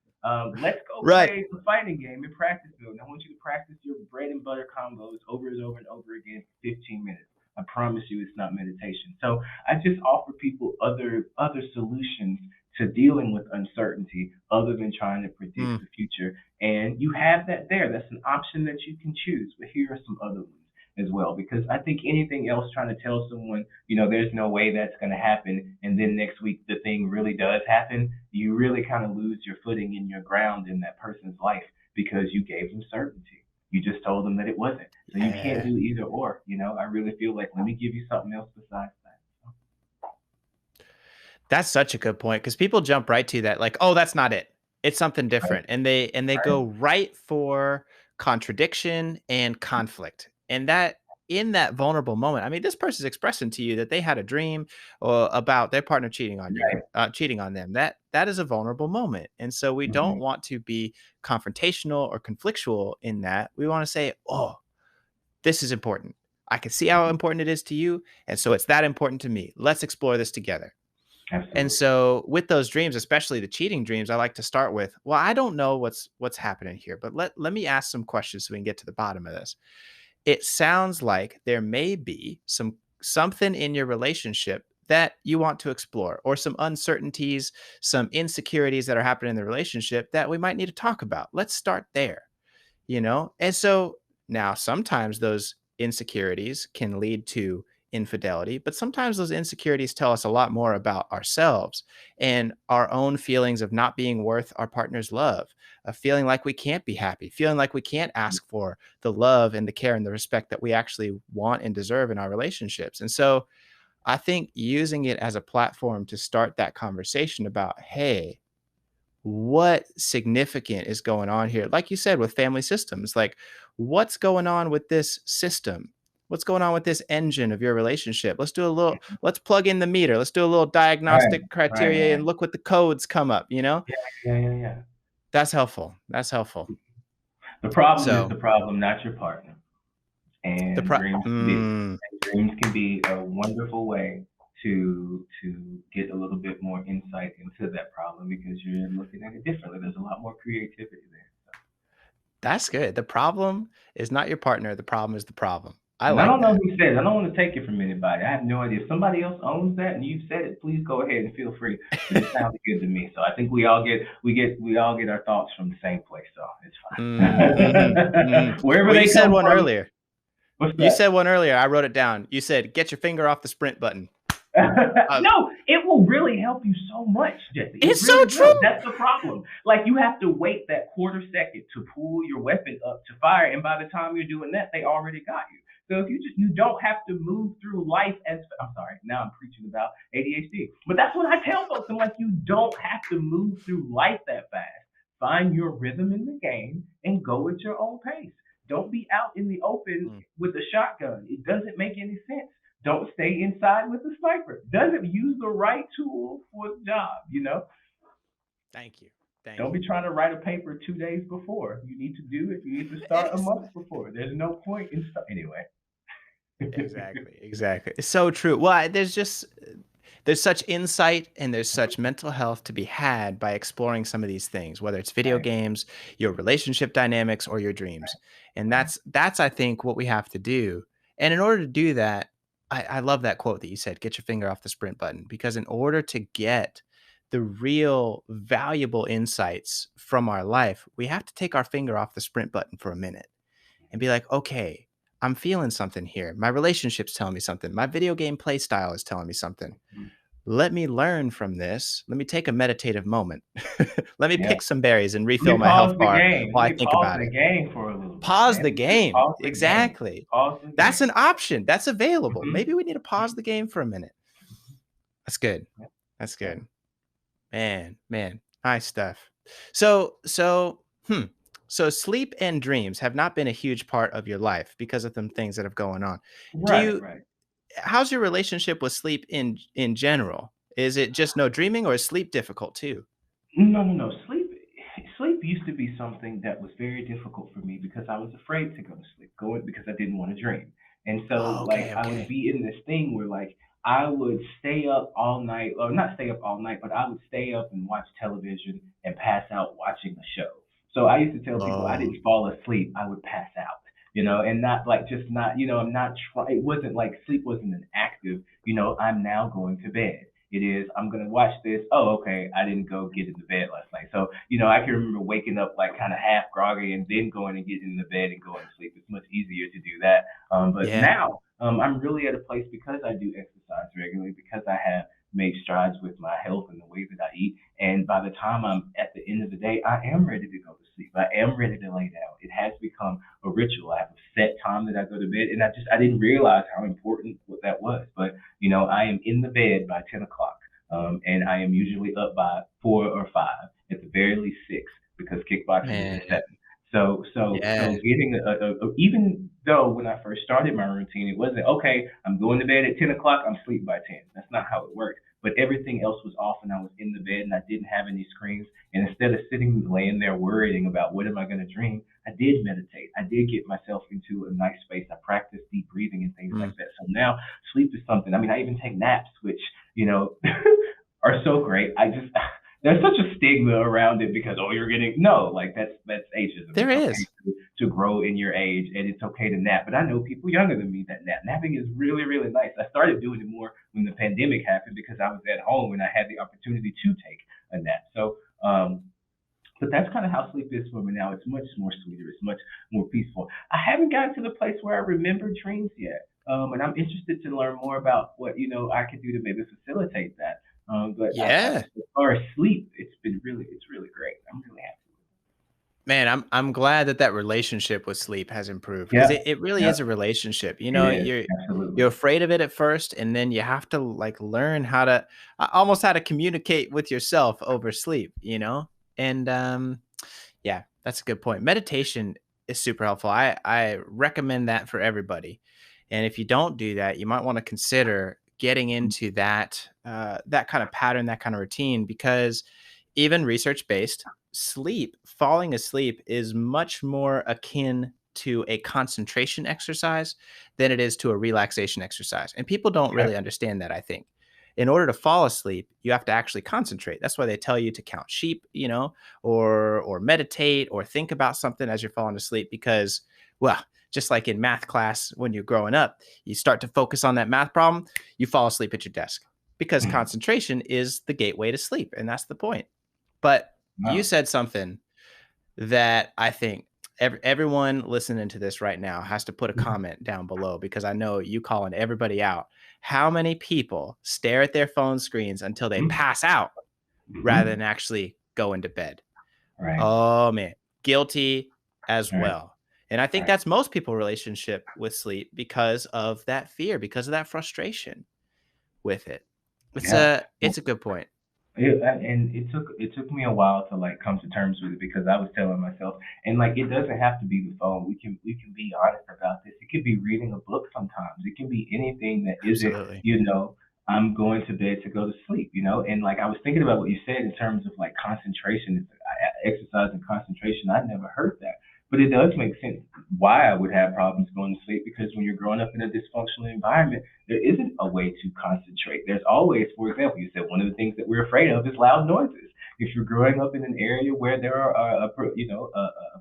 Let's go right. play the fighting game in practice mode. I want you to practice your bread and butter combos over and over and over again for 15 minutes. I promise you it's not meditation. So I just offer people other solutions to dealing with uncertainty other than trying to predict the future. And you have that there. That's an option that you can choose. But here are some other ones as well, because I think anything else trying to tell someone, there's no way that's going to happen, and then next week the thing really does happen, you really kind of lose your footing and your ground in that person's life because you gave them certainty. You just told them that it wasn't. So you can't do either or. I really feel like, let me give you something else besides that. That's such a good point, because people jump right to that, like, oh, that's not it. It's something different. Right. And they Right. go right for contradiction and conflict. And that, in that vulnerable moment, I mean, this person's expressing to you that they had a dream about their partner cheating on you, cheating on them. That is a vulnerable moment. And so we don't want to be confrontational or conflictual in that. We want to say, oh, this is important. I can see how important it is to you. And so it's that important to me. Let's explore this together. Absolutely. And so with those dreams, especially the cheating dreams, I like to start with, well, I don't know what's happening here, but let me ask some questions so we can get to the bottom of this. It sounds like there may be something in your relationship that you want to explore, or some uncertainties, some insecurities that are happening in the relationship that we might need to talk about. Let's start there, And so now sometimes those insecurities can lead to infidelity, but sometimes those insecurities tell us a lot more about ourselves and our own feelings of not being worth our partner's love, of feeling like we can't be happy, feeling like we can't ask for the love and the care and the respect that we actually want and deserve in our relationships. And so I think using it as a platform to start that conversation about, hey, what significant is going on here? Like you said, with family systems, like, what's going on with this system? What's going on with this engine of your relationship? Let's plug in the meter. Let's do a little diagnostic criteria Right. and look what the codes come up, Yeah. That's helpful. The problem is the problem, not your partner. And dreams can be a wonderful way to get a little bit more insight into that problem, because you're looking at it differently. There's a lot more creativity there. So. That's good. The problem is not your partner. The problem is the problem. I don't know that. who said it. I don't want to take it from anybody. I have no idea. If somebody else owns that and you've said it, please go ahead and feel free. But it sounds good to me. So I think we all get our thoughts from the same place. So it's fine. Wherever they said come one from. earlier. You said one earlier. I wrote it down. You said, get your finger off the sprint button. No, it will really help you so much, Jesse. It's really so true. That's the problem. Like, you have to wait that quarter second to pull your weapon up to fire, and by the time you're doing that, they already got you. So if you don't have to move through life as, I'm sorry, now I'm preaching about ADHD, but that's what I tell folks. I'm like, you don't have to move through life that fast. Find your rhythm in the game and go at your own pace. Don't be out in the open Mm, with a shotgun. It doesn't make any sense. Don't stay inside with a sniper. Doesn't use the right tool for the job. thank you. Thank Don't you. be trying to write a paper 2 days before. You need to do it. You need to start a Ex- month before. There's no point in anyway. Exactly. Exactly. It's so true. Well, there's such insight and there's such mental health to be had by exploring some of these things, whether it's video Right, games, your relationship dynamics, or your dreams. And right. that's I think what we have to do. And in order to do that, I love that quote that you said, get your finger off the sprint button, because in order to get the real valuable insights from our life, we have to take our finger off the sprint button for a minute and be like, okay, I'm feeling something here. My relationship's telling me something. My video game play style is telling me something. Let me learn from this. Let me take a meditative moment. Let me Yeah. pick some berries and Let refill me my pause health the bar game. while Let I me think pause about the it. game for a little bit, Pause man. the Just game. pause the game. Exactly. Pause the That's game. an option. That's available. Mm-hmm. Maybe we need to pause the game for a minute. That's good. Yeah, That's yeah. good. Man, nice stuff. So, so sleep and dreams have not been a huge part of your life because of them things that have going on. Do Right, you right. How's your relationship with sleep in general? Is it just no dreaming, or is sleep difficult too? No, no, no. Sleep used to be something that was very difficult for me because I was afraid to go to sleep, going because I didn't want to dream. And so Oh, like okay, I would okay. be in this thing where like I would stay up all night, or not stay up all night, but I would stay up and watch television and pass out watching a show. So I used to tell people I Oh, didn't fall asleep, I would pass out. And not like just not, I'm not trying. It wasn't like sleep wasn't an active, I'm now going to bed. It is, I'm gonna watch this. Oh, okay, I didn't go get into bed last night. So, I can remember waking up like kind of half groggy and then going and getting into bed and going to sleep. It's much easier to do that. But yeah. now, I'm really at a place because I do exercise regularly, because I have made strides with my health and the way that I eat. And by the time I'm at the end of the day, I am ready to go to sleep. I am ready to lay down. It has become a ritual. I have a set time that I go to bed, and I didn't realize how important what that was. But I am in the bed by 10 o'clock, and I am usually up by 4 or 5, at the very least 6, because kickboxing is Man, at 7. So yeah. getting even though when I first started my routine, it wasn't okay. I'm going to bed at 10 o'clock. I'm sleep by 10. That's not how it worked. But everything else was off, and I was in the bed, and I didn't have any screens. And instead of sitting, laying there worrying about what am I going to dream, I did meditate. I did get myself into a nice space. I practiced deep breathing and things Mm. like that. So now sleep is something. I mean, I even take naps, which you know are so great. I just there's such a stigma around it because you're getting no, like that's ageism. There It's okay is. to grow in your age, and it's okay to nap. But I know people younger than me that napping is really really nice. I started doing it more when the pandemic happened because I was at home and I had the opportunity to take a nap. So but that's kind of how sleep is for me now. It's much more sweeter. It's much more peaceful. I haven't gotten to the place where I remember dreams yet, and I'm interested to learn more about what I could do to maybe facilitate that. Yeah. As far as sleep, it's really great. I'm really happy. Man, I'm glad that relationship with sleep has improved, because Yeah, it really yeah, is a relationship. it is You're absolutely. afraid of it at first, and then you have to like learn how to almost how to communicate with yourself over sleep. And yeah, that's a good point. Meditation is super helpful. I recommend that for everybody. And if you don't do that, you might want to consider getting into that kind of pattern, that kind of routine, because even research based, falling asleep is much more akin to a concentration exercise than it is to a relaxation exercise. And people don't Okay. really understand that, I think. In order to fall asleep, you have to actually concentrate. That's why they tell you to count sheep, or meditate or think about something as you're falling asleep, because, well, just like in math class when you're growing up, you start to focus on that math problem, you fall asleep at your desk, because concentration is the gateway to sleep, and that's the point. But you Wow. said something that I think everyone listening to this right now has to put a comment down below, because I know you calling everybody out. How many people stare at their phone screens until they Mm-hmm. pass out rather Mm-hmm. than actually go into bed? Right. Oh man, guilty as Right. well. And I think Right. that's most people's relationship with sleep because of that fear, because of that frustration with it. Yeah. It's a good point. And it took me a while to like come to terms with it because I was telling myself, and like it doesn't have to be the phone. We can be honest about this. It could be reading a book sometimes. It can be anything that isn't, Absolutely. you know, I'm going to bed to go to sleep, And like I was thinking about what you said in terms of like concentration, exercise and concentration. I never heard that, but it does make sense why I would have problems going to sleep because when you're growing up in a dysfunctional environment there isn't a way to concentrate. There's always, for example, you said one of the things that we're afraid of is loud noises. If you're growing up in an area where there are, a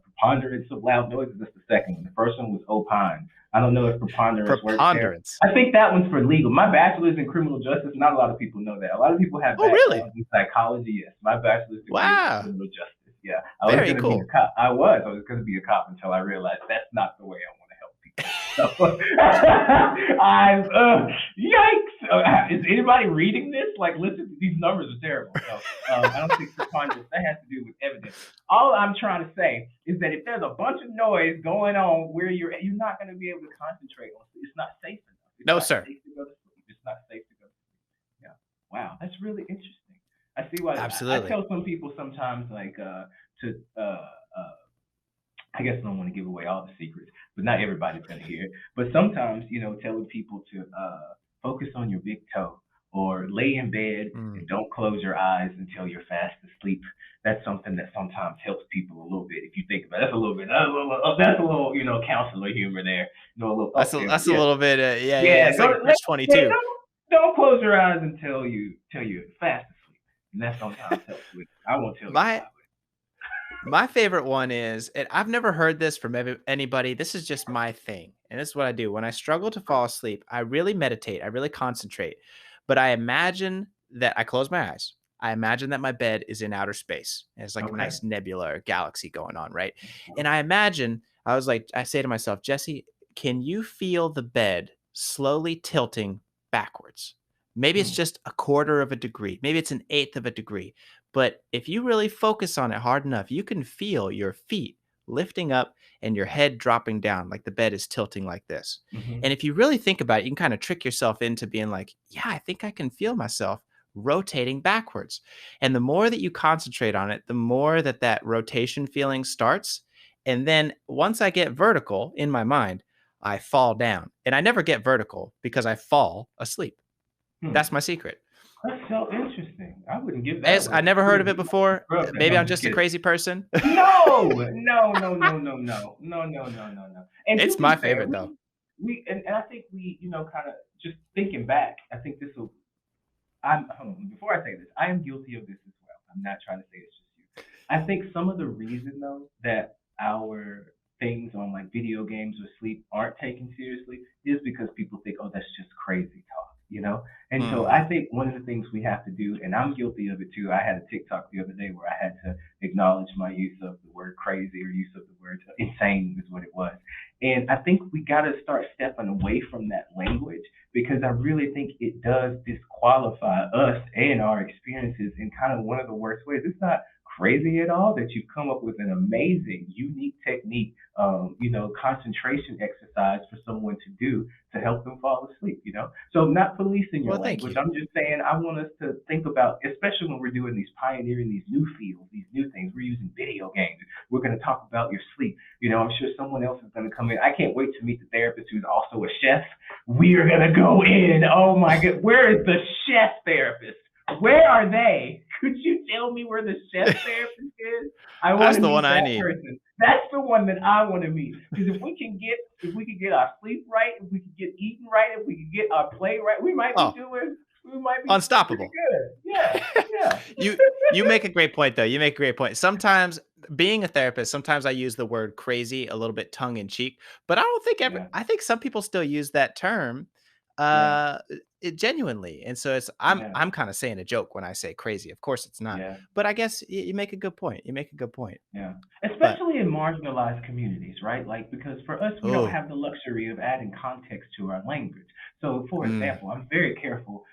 preponderance of loud noises, that's the second one. The first one was opine. I don't know if preponderance works there. Preponderance. I think that one's for legal. My bachelor's in criminal justice. Not a lot of people know that. A lot of people have Oh, really? backgrounds in psychology. Yes, my bachelor's degree is in Wow. criminal justice. Yeah, I was Very going to be a cool. cop. I was going to be a cop until I realized that's not the way I want to help people. So, yikes! Is anybody reading this? Like, listen, these numbers are terrible. So, I don't think preponderance that has to do with evidence. All I'm trying to say is that if there's a bunch of noise going on where you're not going to be able to concentrate on it. It's not safe enough. It's No, not sir. safe to go to sleep. It's not safe to go to sleep. Yeah. Wow, that's really interesting. I see why. I Absolutely. tell some people sometimes like to I guess I don't want to give away all the secrets, but not everybody's going to hear it. But sometimes, telling people to focus on your big toe or lay in bed Mm. and don't close your eyes until you're fast asleep. That's something that sometimes helps people a little bit. If you think about it, that's a little, counselor humor there. A little, okay, That's a yeah, little bit. Yeah. yeah, It's like a catch yeah, 22. don't close your eyes until you're fast asleep. And that sometimes helps with. I won't tell you My why, my favorite one is, and I've never heard this from anybody. This is just my thing, and this is what I do when I struggle to fall asleep. I really meditate. I really concentrate, but I imagine that I close my eyes. I imagine that my bed is in outer space. And it's like a okay? nice nebula or galaxy going on, right? And Okay. I imagine I say to myself, Jesse, can you feel the bed slowly tilting backwards? Maybe it's Hmm. just a quarter of a degree. Maybe it's an eighth of a degree. But if you really focus on it hard enough, you can feel your feet lifting up and your head dropping down like the bed is tilting like this. Hmm. And if you really think about it, you can kind of trick yourself into being like, yeah, I think I can feel myself rotating backwards. And the more that you concentrate on it, the more that rotation feeling starts. And then once I get vertical in my mind, I fall down. And I never get vertical because I fall asleep. That's Hmm. my secret. That's so interesting. I wouldn't give that As away. I never heard of it before. Bro, no, Maybe I'm I'm just just a kidding. crazy person. No, no, no, no, no, no, no, no, no, no, no. And to It's my be fair, favorite though. and I think we, kind of just thinking back. I think this will. I'm hold on, before I say this, I am guilty of this as well. I'm not trying to say it's just you. I think some of the reason though that our things on like video games or sleep aren't taken seriously is because people think, oh, that's just crazy talk. And so I Mm. think one of the things we have to do, and I'm guilty of it too. I had a TikTok the other day where I had to acknowledge my use of the word crazy or use of the word insane is what it was. And I think we got to start stepping away from that language because I really think it does disqualify us and our experiences in kind of one of the worst ways. It's not crazy at all that you've come up with an amazing, unique technique, concentration exercise for someone to do to help them fall asleep. So I'm not policing your Well, thank language. you. I'm just saying I want us to think about, especially when we're doing these pioneering these new fields, these new things. We're using video games. We're going to talk about your sleep. I'm sure someone else is going to come in. I can't wait to meet the therapist who's also a chef. We are going to go in. Oh my God. Where is the chef therapist? Where are they? Could you tell me where the chef therapist is? I want That's to the meet one I that need. person. That's the one that I want to meet. Because if we can get our sleep right, if we can get eating right, if we can get our play right, Oh, we might be pretty unstoppable. good. Yeah, yeah. You make a great point though. You make a great point. Sometimes being a therapist, sometimes I use the word crazy a little bit tongue in cheek, but I don't think Yeah, I think some people still use that term yeah, uh it genuinely. And so yeah, I'm kind of saying a joke when I say crazy. Of course it's not. yeah. But I guess you make a good point. You make a good point. Yeah. But Especially in marginalized communities, right? Like, because for us, we don't oh, have the luxury of adding context to our language. So, for mm, example, I'm very careful,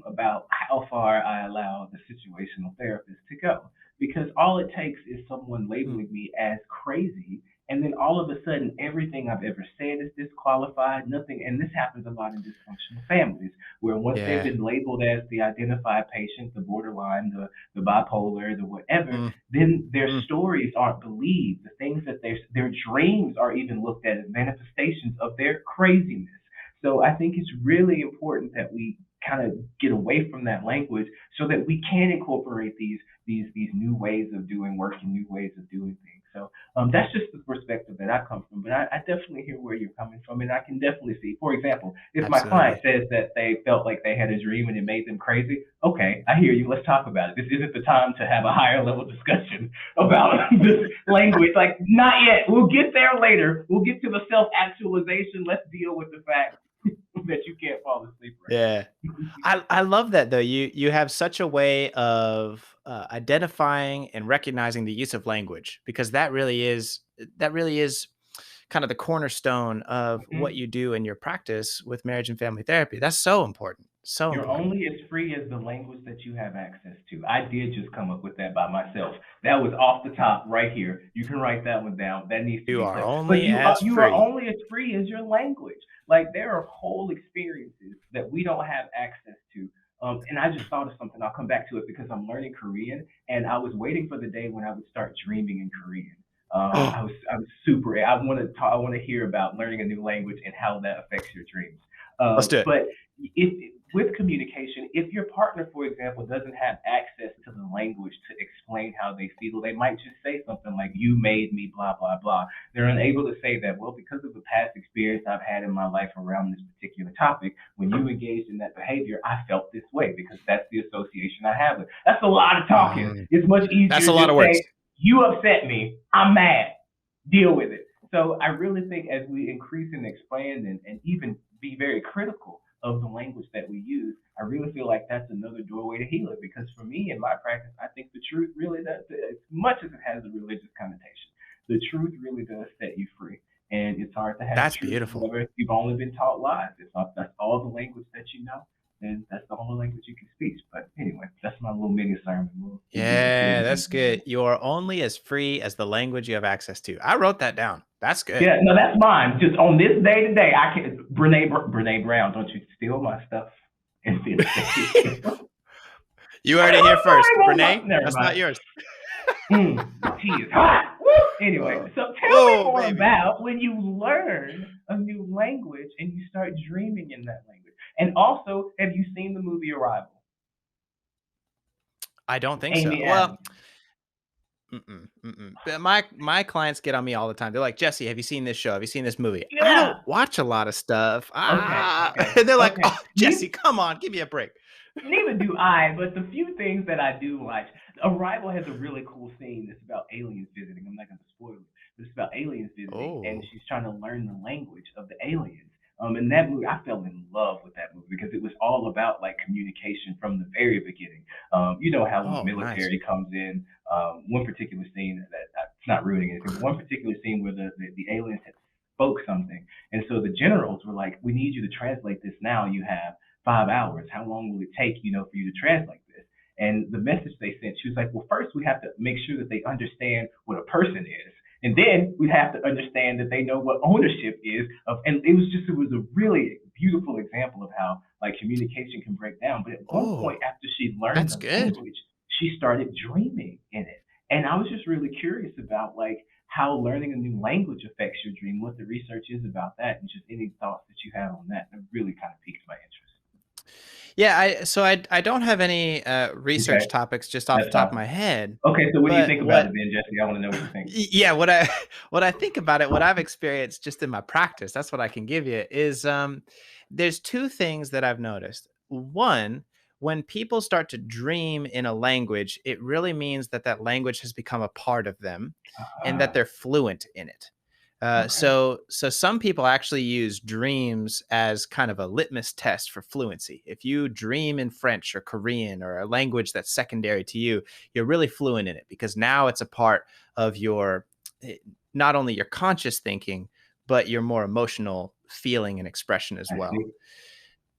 about how far I allow the situational therapist to go. Because all it takes is someone mm, labeling me as crazy, And then all of a sudden, everything I've ever said is disqualified. Nothing, and this happens a lot in dysfunctional families, where once they've Yeah. been labeled as the identified patient, the borderline, the bipolar, the whatever, Mm, then their mm. stories aren't believed. The things that their dreams are even looked at as manifestations of their craziness. So I think it's really important that we kind of get away from that language so that we can incorporate these new ways of doing work and new ways of doing things. So that's just the perspective that I come from. But I definitely hear where you're coming from, and I can definitely see. For example, if my client Absolutely. says that they felt like they had a dream and it made them crazy, okay, I hear you. Let's talk about it. This isn't the time to have a higher level discussion about this language. Like, not yet. We'll get there later. We'll get to the self actualization. Let's deal with the fact that you can't fall asleep right Yeah. I love that though. You have such a way of identifying and recognizing the use of language, because that really is kind of the cornerstone of now. what you do in your practice with marriage and family therapy. That's so important. So You're important. only as free as the language that you have access to. I did just come up with that by myself. That was off the top right here. You can write that one down. That needs to You be are clipped. But only you are as you are free. only as free as your language. Like, there are whole experiences that we don't have access to. And I just thought of something. I'll come back to it because I'm learning Korean, and I was waiting for the day when I would start dreaming in Korean. I was super. I want to hear about learning a new language and how that affects your dreams. Let's do it. But if with communication, if your partner, for example, doesn't have access to the language to explain how they feel, they might just say something like, "You made me blah blah blah." They're unable to say that, well, because of the past experience I've had in my life around this particular topic, when you engaged in that behavior, I felt this way because that's the association I have with it. That's a lot of talking. Mm. It's much That's easier a to lot of just words. say, "You upset me. I'm mad. Deal with it." So I really think as we increase and expand and even be very critical of the language that we use, I really feel like that's another doorway to healing. Because for me, in my practice, I think the truth really does, as much as it has a religious connotation, the truth really does set you free. And it's hard to have That's truth beautiful. whenever you've only been taught lies. If that's all the language that you know, then that's the only language you can speak. But anyway, that's my little mini sermon. We'll get Yeah, into that's it. good. You are only as free as the language you have access to. I wrote that down. That's good. Yeah, no, that's mine. Just on this day today, I can Brene Brown. Don't you steal my stuff and then say it. You heard it here I'm first. sorry, Brene, never that's not mind. yours. The tea is hot. Woo! Anyway, Oh, so tell me oh, more baby. about when you learn a new language and you start dreaming in that language. And also, have you seen the movie Arrival? I don't think so. Amy Well, Adams. mm-mm, mm-mm. But my clients get on me all the time. They're like, Jesse, have you seen this show? Have you seen this movie? I don't Yeah. watch a lot of stuff. Okay. Okay. And they're like, Okay. oh, Jesse, come on, give me a break. Neither do I, but the few things that I do watch, Arrival has a really cool scene that's about aliens visiting. I'm not going to spoil it, but it's about aliens visiting, and Oh, she's trying to learn the language of the aliens. And that movie, I fell in love with that movie because it was all about like communication from the very beginning. You know how when the oh, nice. military comes in, one particular scene it's not ruining anything, but one particular scene where the aliens had spoke something, and so the generals were like, "We need you to translate this now. You have 5 hours. How long will it take, for you to translate this?" And the message they sent, she was like, well, first we have to make sure that they understand what a person is. And then we have to understand that they know what ownership is of, and it was a really beautiful example of how like communication can break down. But at one Oh, point after she learned that's the good. language, she started dreaming in it. And I was just really curious about like how learning a new language affects your dream, what the research is about that, and just any thoughts that you have on that. It really kind of piqued my interest. Yeah, I don't have any research Okay, topics just off the that's top of fine. my head, Okay, so what do you but think about what it then, Jesse? I want to know what you think. yeah, what I think about it, what I've experienced just in my practice, that's what I can give you is there's two things that I've noticed. One, when people start to dream in a language, it really means that that language has become a part of them and that Ah, they're fluent in it. okay. So some people actually use dreams as kind of a litmus test for fluency. If you dream in French or Korean or a language that's secondary to you, you're really fluent in it because now it's a part of your eh, not only your conscious thinking, but your more emotional feeling and expression as I well. see.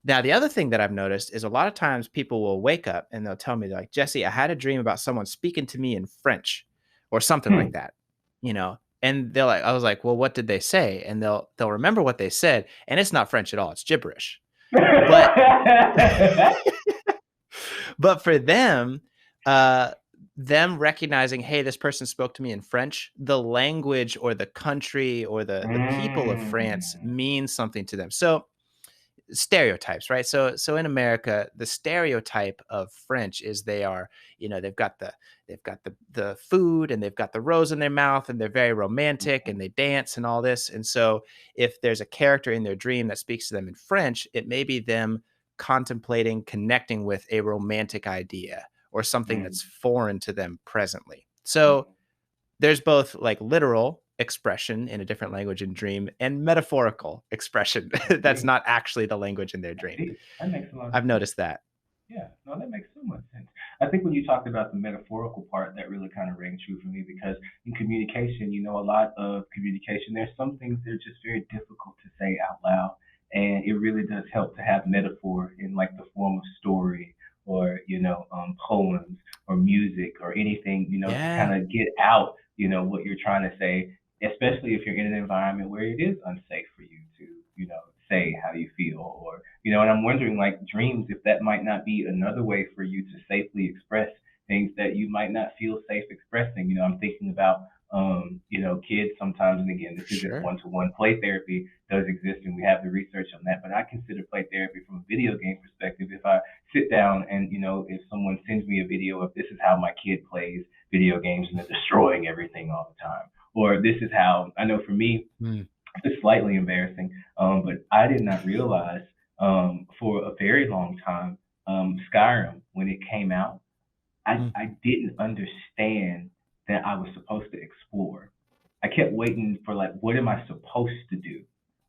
Now, the other thing that I've noticed is a lot of times people will wake up and they'll tell me, like, Jesse, I had a dream about someone speaking to me in French or something like Hmm. that, you know. And I was like, well, what did they say? And they'll remember what they said, and it's not French at all. It's gibberish. But but for them, them recognizing, hey, this person spoke to me in French, the language or the country or the people of France means something to them. So stereotypes, right? So in America, the stereotype of French is they are, they've got the food and they've got the rose in their mouth and they're very romantic and they dance and all this. And so if there's a character in their dream that speaks to them in French, it may be them contemplating connecting with a romantic idea or something that's foreign to them presently. So there's both like literal expression in a different language in dream and metaphorical expression that's not actually the language in their dream. That makes a lot of I've sense. noticed that. Yeah, no, that makes so much sense. I think when you talked about the metaphorical part, that really kind of rang true for me because in communication, a lot of communication, there's some things that are just very difficult to say out loud. And it really does help to have metaphor in like the form of story or, poems or music or anything, to kind of get out, what you're trying to say, especially if you're in an environment where it is unsafe for you to, say how you feel or, and I'm wondering like dreams, if that might not be another way for you to safely express things that you might not feel safe expressing. I'm thinking about, kids sometimes, and again, this isn't one-to-one. Play therapy does exist and we have the research on that, but I consider play therapy from a video game perspective. If I sit down and, if someone sends me a video of this is how my kid plays video games and they're destroying everything all the time, or this is how, I know for me, it's slightly embarrassing, but I did not realize for a very long time, Skyrim, when it came out, I didn't understand that I was supposed to explore. I kept waiting for like, what am I supposed to do?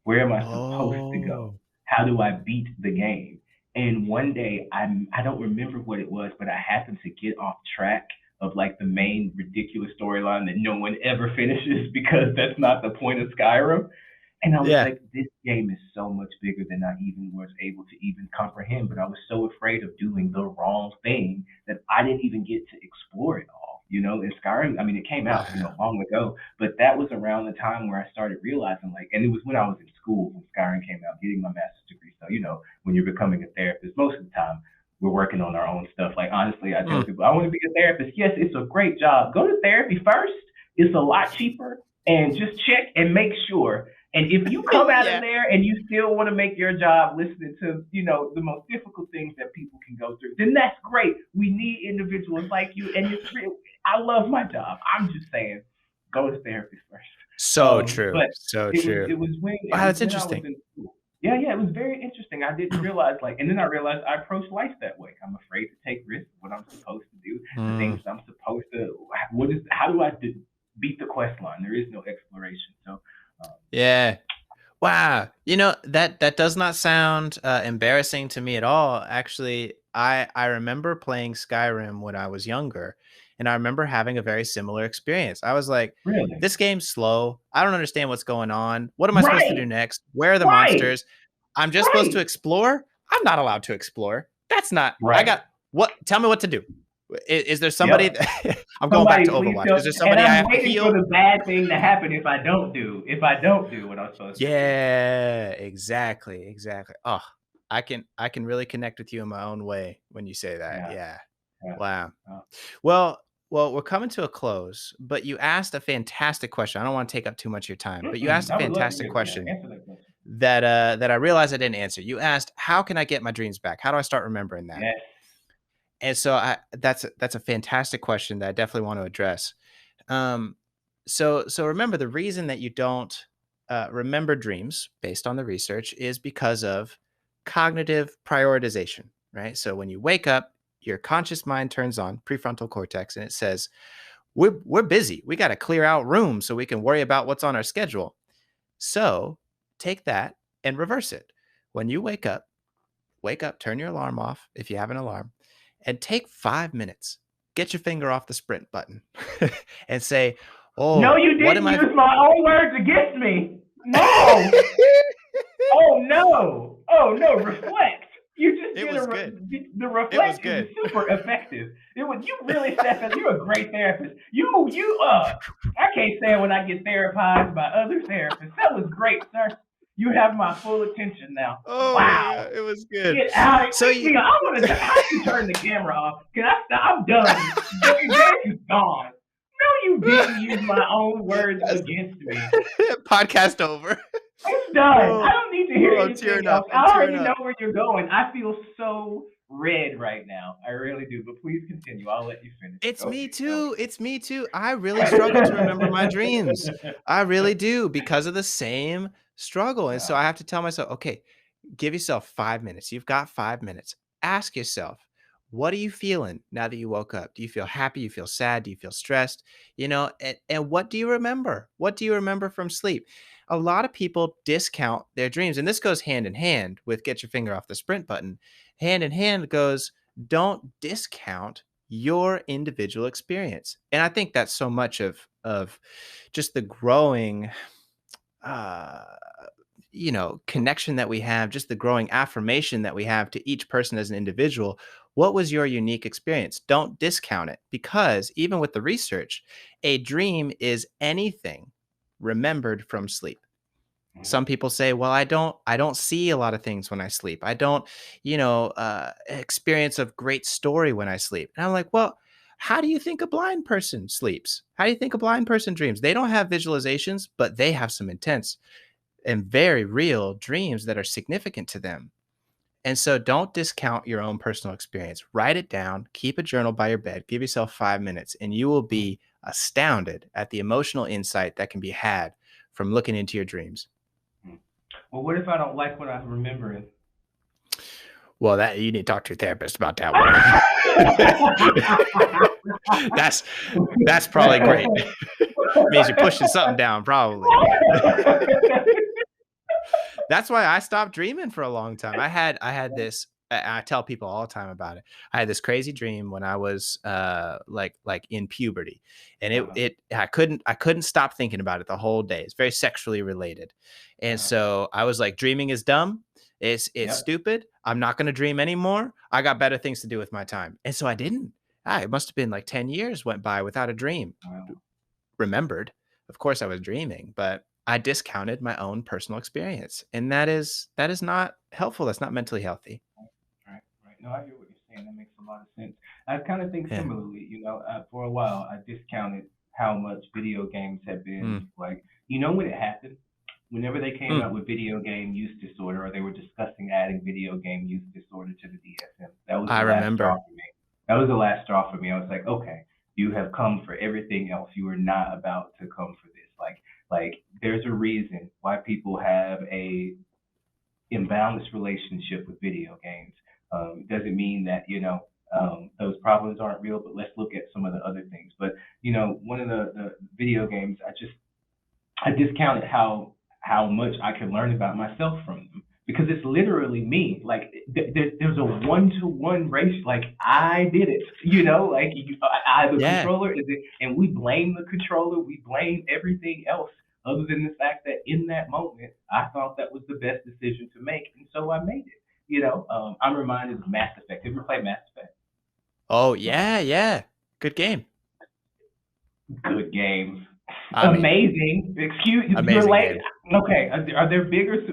Where am I supposed to go? How do I beat the game? And one day, I don't remember what it was, but I happened to get off track of like the main ridiculous storyline that no one ever finishes because that's not the point of Skyrim. And I was like, this game is so much bigger than I even was able to even comprehend. But I was so afraid of doing the wrong thing that I didn't even get to explore it all. In Skyrim, I mean, it came out, long ago, but that was around the time where I started realizing like, and it was when I was in school when Skyrim came out, getting my master's degree. So, when you're becoming a therapist, most of the time we're working on our own stuff. Like, honestly, I tell people, I want to be a therapist. Yes, it's a great job. Go to therapy first. It's a lot cheaper and just check and make sure. And if you come out of there and you still want to make your job listening to, the most difficult things that people can go through, then that's great. We need individuals like you. And it's real. I love my job. I'm just saying, go to therapy first. So true. So true. It was when, that's interesting. Yeah, it was very interesting. I didn't realize and then I realized I approach life that way. I'm afraid to take risks, what I'm supposed to do, the things I'm supposed to, how do I beat the quest line? There is no exploration. So, yeah. Wow. That does not sound embarrassing to me at all. Actually, I remember playing Skyrim when I was younger, and I remember having a very similar experience. I was like, really? This game's slow. I don't understand what's going on. What am I supposed to do next? Where are the monsters? I'm just supposed to explore? I'm not allowed to explore. That's not tell me what to do. Is there somebody? I'm going back to Overwatch. Is there somebody I have to heal? For the bad thing to happen if I don't do what I'm supposed to do. Yeah, exactly. Oh, I can really connect with you in my own way when you say that. Yeah. Wow. Well, we're coming to a close, but you asked a fantastic question. I don't want to take up too much of your time, but you asked a fantastic question that I realized I didn't answer. You asked, how can I get my dreams back? How do I start remembering that? Yes. And so that's a fantastic question that I definitely want to address. So remember, the reason that you don't remember dreams based on the research is because of cognitive prioritization, right? So when you wake up, your conscious mind turns on, prefrontal cortex, and it says, we're busy. We got to clear out rooms so we can worry about what's on our schedule. So take that and reverse it. When you wake up, turn your alarm off if you have an alarm, and take 5 minutes. Get your finger off the sprint button and say, no, you didn't use my own words against me. No. Oh, no. Reflect. You just It was good. The It was reflection was good. super effective. It was you really stepped up. You're a great therapist. I can't say it when I get therapized by other therapists. That was great, sir. You have my full attention now. Oh my Wow. God, it was good. Get out. So I want to. How you turn the camera off? Can I stop? I'm done. James is gone. No, you didn't use my own words against me. podcast over. It's done. Oh, I don't need to hear I'm anything tearing else. up. I'm I tearing already up. know where you're going. I feel so red right now. I really do. But please continue. I'll let you finish. It's Go me ahead. Go too. It's me too. I really struggle to remember my dreams. ahead. I really do because of the same struggle. And so Yeah. I have to tell myself, okay, give yourself 5 minutes. You've got 5 minutes. Ask yourself, what are you feeling now that you woke up? Do you feel happy? You feel sad? Do you feel stressed? And what do you remember? What do you remember from sleep? A lot of people discount their dreams. And this goes hand in hand with get your finger off the sprint button. Hand in hand goes, don't discount your individual experience. And I think that's so much of just the growing uh connection that we have, just the growing affirmation that we have to each person as an individual. What was your unique experience? Don't discount it, because even with the research, a dream is anything remembered from sleep. Some people say, well, I don't see a lot of things when I sleep. I don't, experience a great story when I sleep. And I'm like, well, how do you think a blind person sleeps? How do you think a blind person dreams? They don't have visualizations, but they have some intense and very real dreams that are significant to them. And so don't discount your own personal experience. Write it down, keep a journal by your bed, give yourself 5 minutes, and you will be astounded at the emotional insight that can be had from looking into your dreams. Well, what if I don't like what I'm remembering? Well, that you need to talk to your therapist about that one. That's probably great. Means you're pushing something down, probably. That's why I stopped dreaming for a long time. I had this. I tell people all the time about it. I had this crazy dream when I was like in puberty, and I couldn't stop thinking about it the whole day. It's very sexually related, and so I was like, dreaming is dumb. It's stupid. I'm not going to dream anymore. I got better things to do with my time, and so I didn't. It must have been like 10 years went by without a dream. Wow. Remembered, of course, I was dreaming, but I discounted my own personal experience, and that is not helpful. That's not mentally healthy. Right. No, I hear what you're saying. That makes a lot of sense. I kind of think Yeah. similarly. For a while, I discounted how much video games have been like. When it happened, whenever they came out with video game use disorder, or they were discussing adding video game use disorder to the DSM, that was the last straw for me. That was the last straw for me. I was like, okay, you have come for everything else. You are not about to come for this. Like there's a reason why people have a imbalanced relationship with video games. It doesn't mean that those problems aren't real, but let's look at some of the other things. But one of the video games, I discounted how much I can learn about myself from them, because it's literally me. Like there's a 1-to-1 ratio. Like I did it, the controller is it, and we blame the controller. We blame everything else other than the fact that in that moment I thought that was the best decision to make, and so I made it. I'm reminded of Mass Effect. Have you ever played Mass Effect? Oh yeah, good game. Good game. Amazing. Amazing game. Okay, are there bigger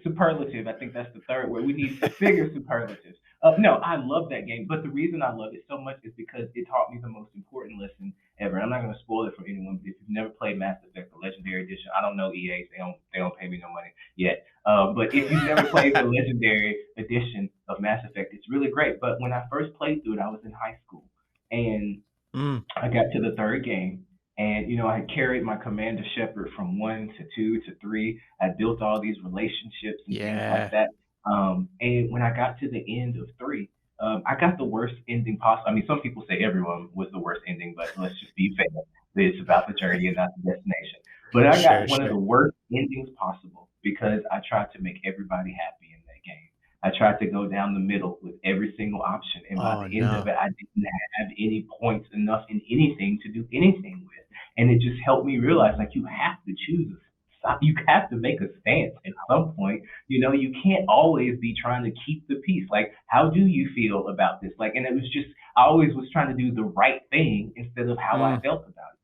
superlative? I think that's the third word. We need bigger superlatives. No, I love that game, but the reason I love it so much is because it taught me the most important lesson ever. I'm not going to spoil it for anyone, but if you've never played Mass Effect, the Legendary Edition, I don't know EA, they don't pay me no money yet. But if you've never played the Legendary Edition of Mass Effect, it's really great. But when I first played through it, I was in high school, and I got to the third game. And I had carried my Commander Shepard from 1 to 2 to 3. I built all these relationships and things like that. And when I got to the end of 3, I got the worst ending possible. I mean, some people say everyone was the worst ending, but let's just be fair. It's about the journey and not the destination. But I got one of the worst endings possible, because I tried to make everybody happy in that game. I tried to go down the middle with every single option, and by the end of it, I didn't have any points enough in anything to do anything with. And it just helped me realize, like, you have to choose a you have to make a stance at some point. You can't always be trying to keep the peace. Like, how do you feel about this? Like, and it was just, I always was trying to do the right thing instead of how I Mm, felt about it.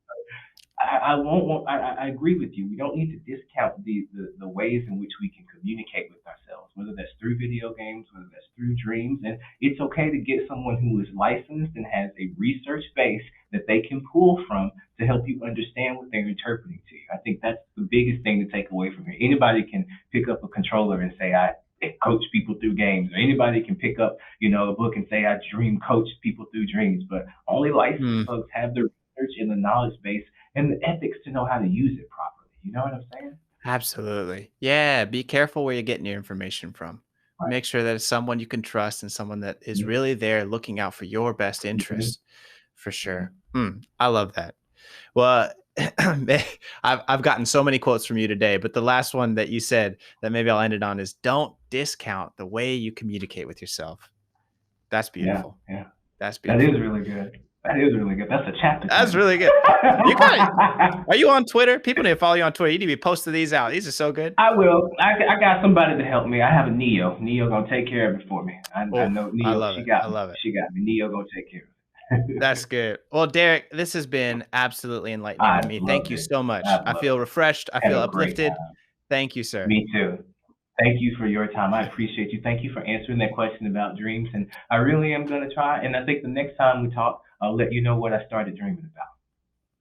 I won't want, I agree with you. We don't need to discount the ways in which we can communicate with ourselves, whether that's through video games, whether that's through dreams. And it's okay to get someone who is licensed and has a research base that they can pull from to help you understand what they're interpreting to you. I think that's the biggest thing to take away from here. Anybody can pick up a controller and say, I coach people through games, or anybody can pick up, a book and say, I dream coach people through dreams. But only licensed mm, folks have the research and the knowledge base and the ethics to know how to use it properly. You know what I'm saying? absolutely. Yeah. Be careful where you're getting your information from. Right. Make sure that it's someone you can trust and someone that is Yeah. really there looking out for your best Mhm. interest, for Mhm. sure. I love that. Well, I've gotten so many quotes from you today, but the last one that you said that maybe I'll end it on is, don't discount the way you communicate with yourself. That's Yeah. beautiful. Yeah. That's That is beautiful. really good. That is really good. That's a chapter That's title. really good. You got Are you on Twitter? People need to follow you on Twitter. You need to be posting these out. These are so good. I will. I got somebody to help me. I have a Neo. Neo gonna take care of it for me. I Oh, know I Neo. love She it. got I me. love it. She got me. Neo gonna take care of That's it. good. Well, Derek, this has been absolutely enlightening I to me. Thank loved you it. so I much. I loved feel it. refreshed. I Had feel a great uplifted. time. Thank you, sir. Me too. Thank you for your time. I appreciate you. Thank you for answering that question about dreams. And I really am going to try. And I think the next time we talk, I'll let you know what I started dreaming about.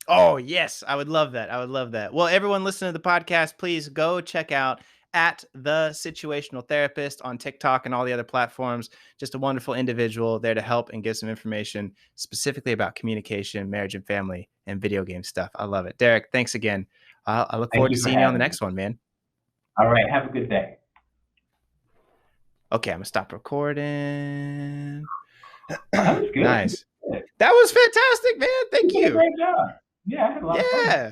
Oh, yes. I would love that. I would love that. Well, everyone listening to the podcast, please go check out at the Situational Therapist on TikTok and all the other platforms. Just a wonderful individual there to help and give some information specifically about communication, marriage and family, and video game stuff. I love it. Derek, thanks again. I look Thank forward to you for seeing you on the having me. next one, man. All right. Have a good day. Okay, I'm going to stop recording. That was good. You Nice. did good. That was fantastic, man. Thank You did a you. great job. Yeah, I had a lot of fun. Yeah.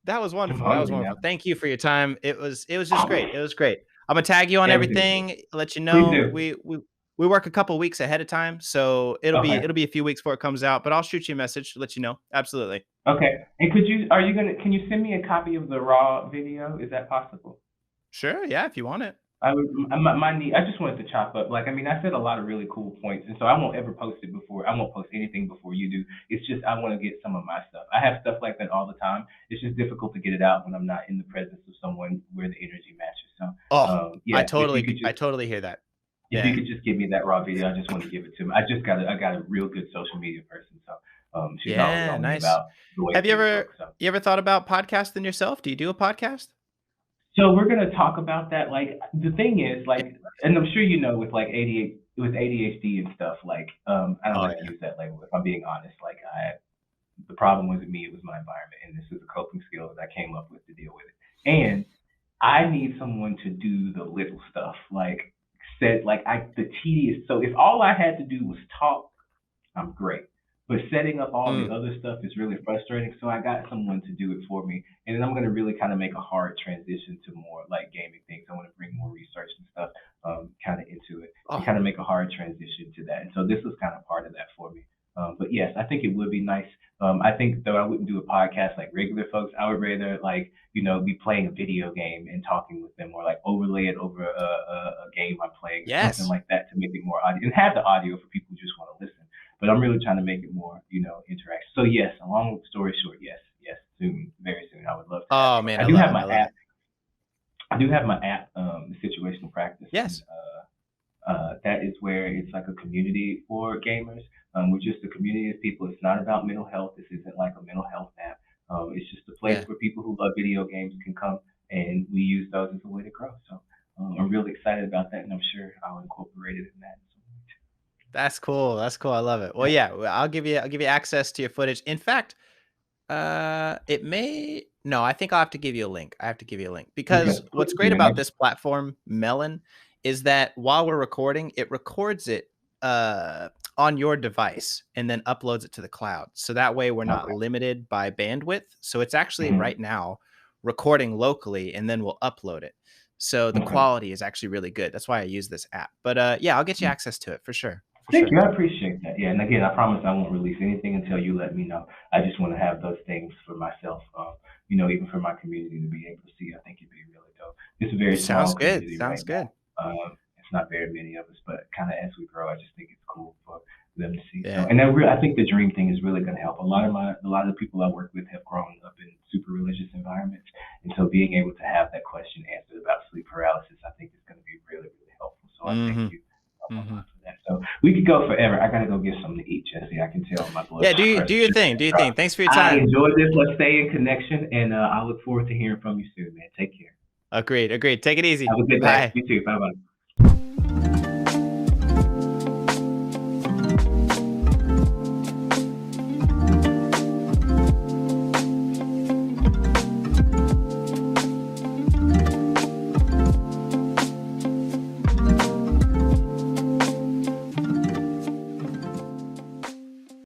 That was I'm wonderful. That was hungry now. wonderful. Thank you for your time. It was just great. It was great. I'm gonna tag you on Everything's good. everything. Let you Please know. do. We work a couple weeks ahead of time, so it'll be Okay. it'll be a few weeks before it comes out. But I'll shoot you a message to let you know. Absolutely. Okay. And can you send me a copy of the raw video? Is that possible? Sure. Yeah. If you want it. I would my need. I just wanted to chop up. Like, I mean, I said a lot of really cool points, and so I won't ever post it before. I won't post anything before you do. It's just I want to get some of my stuff. I have stuff like that all the time. It's just difficult to get it out when I'm not in the presence of someone where the energy matches. So, Oh, yeah, I totally hear that. if you Yeah. could just give me that raw video, I just want to give it to me. I got a real good social media person, so she's always Yeah. on me Nice. about the way Have things look. So. you ever thought about podcasting yourself? Do you do a podcast? So we're gonna talk about that. Like, the thing is, like, and I'm sure you know, with like ADHD and stuff. Like, I don't Oh like to yeah. use that label. If I'm being honest, like, the problem wasn't me; it was my environment, and this is a coping skill that I came up with to deal with it. And I need someone to do the little stuff, like the tedious. So if all I had to do was talk, I'm great. But setting up all the Mm. other stuff is really frustrating. So I got someone to do it for me. And then I'm going to really kind of make a hard transition to more like gaming things. I want to bring more research and stuff kind of into it and Oh, kind of make a hard transition to that. And so this was kind of part of that for me. But yes, I think it would be nice. I think though I wouldn't do a podcast like regular folks. I would rather like, be playing a video game and talking with them, or like overlay it over a game I'm playing or something yes. like that to make it more audio and have the audio for people who just want to listen. But I'm really trying to make it more, interactive. So yes, a long story short, yes, yes, soon, very soon, I would love to have Oh you on. man, I I do love have it. my I love app. it. I do have my app, the Situational Practice, and Yes. that is where it's like a community for gamers. We're just a community of people. It's not about mental health. This isn't like a mental health app. It's just a place Yeah. where people who love video games can come, and we use those as a way to grow. So I'm really excited about that, and I'm sure I'll incorporate it in that. That's cool. That's cool. I love it. Well, yeah, I'll give you access to your footage. In fact, it may no, I think I'll have to give you a link. I have to give you a link Okay, because what's please great do. And about this platform, Melon, is that while we're recording, it records it uh on your device and then uploads it to the cloud. So that way we're not okay. limited by bandwidth. So it's actually Mhm. right now recording locally and then we'll upload it. So the Okay. quality is actually really good. That's why I use this app. But yeah, I'll get you access to it for sure. for Thank sure. you. I appreciate that. Yeah, and again, I promise I won't release anything until you let me know. I just want to have those things for myself, even for my community to be able to see. I think it'd be really dope. It's a very Sounds small good. community Sounds right now. good. It's not very many of us, but kind of as we grow, I just think it's cool for them to see. So, Yeah. and I think the dream thing is really going to help. A lot of the people I work with have grown up in super religious environments, and so being able to have that question answered about sleep paralysis, I think is going to be really, really helpful. So I thank Mm-hmm. you a Mm-hmm. lot for that. So we could go forever. I gotta go get something to eat, Jesse. I can tell my blood Yeah. Do pressure your just thing. Do your thing. dropped. Thanks for your I time. enjoyed this. Let's stay in connection, and I look forward to hearing from you soon, man. Take care. Agreed. Agreed. Take it easy. Have a good day. Bye. You too. Bye bye.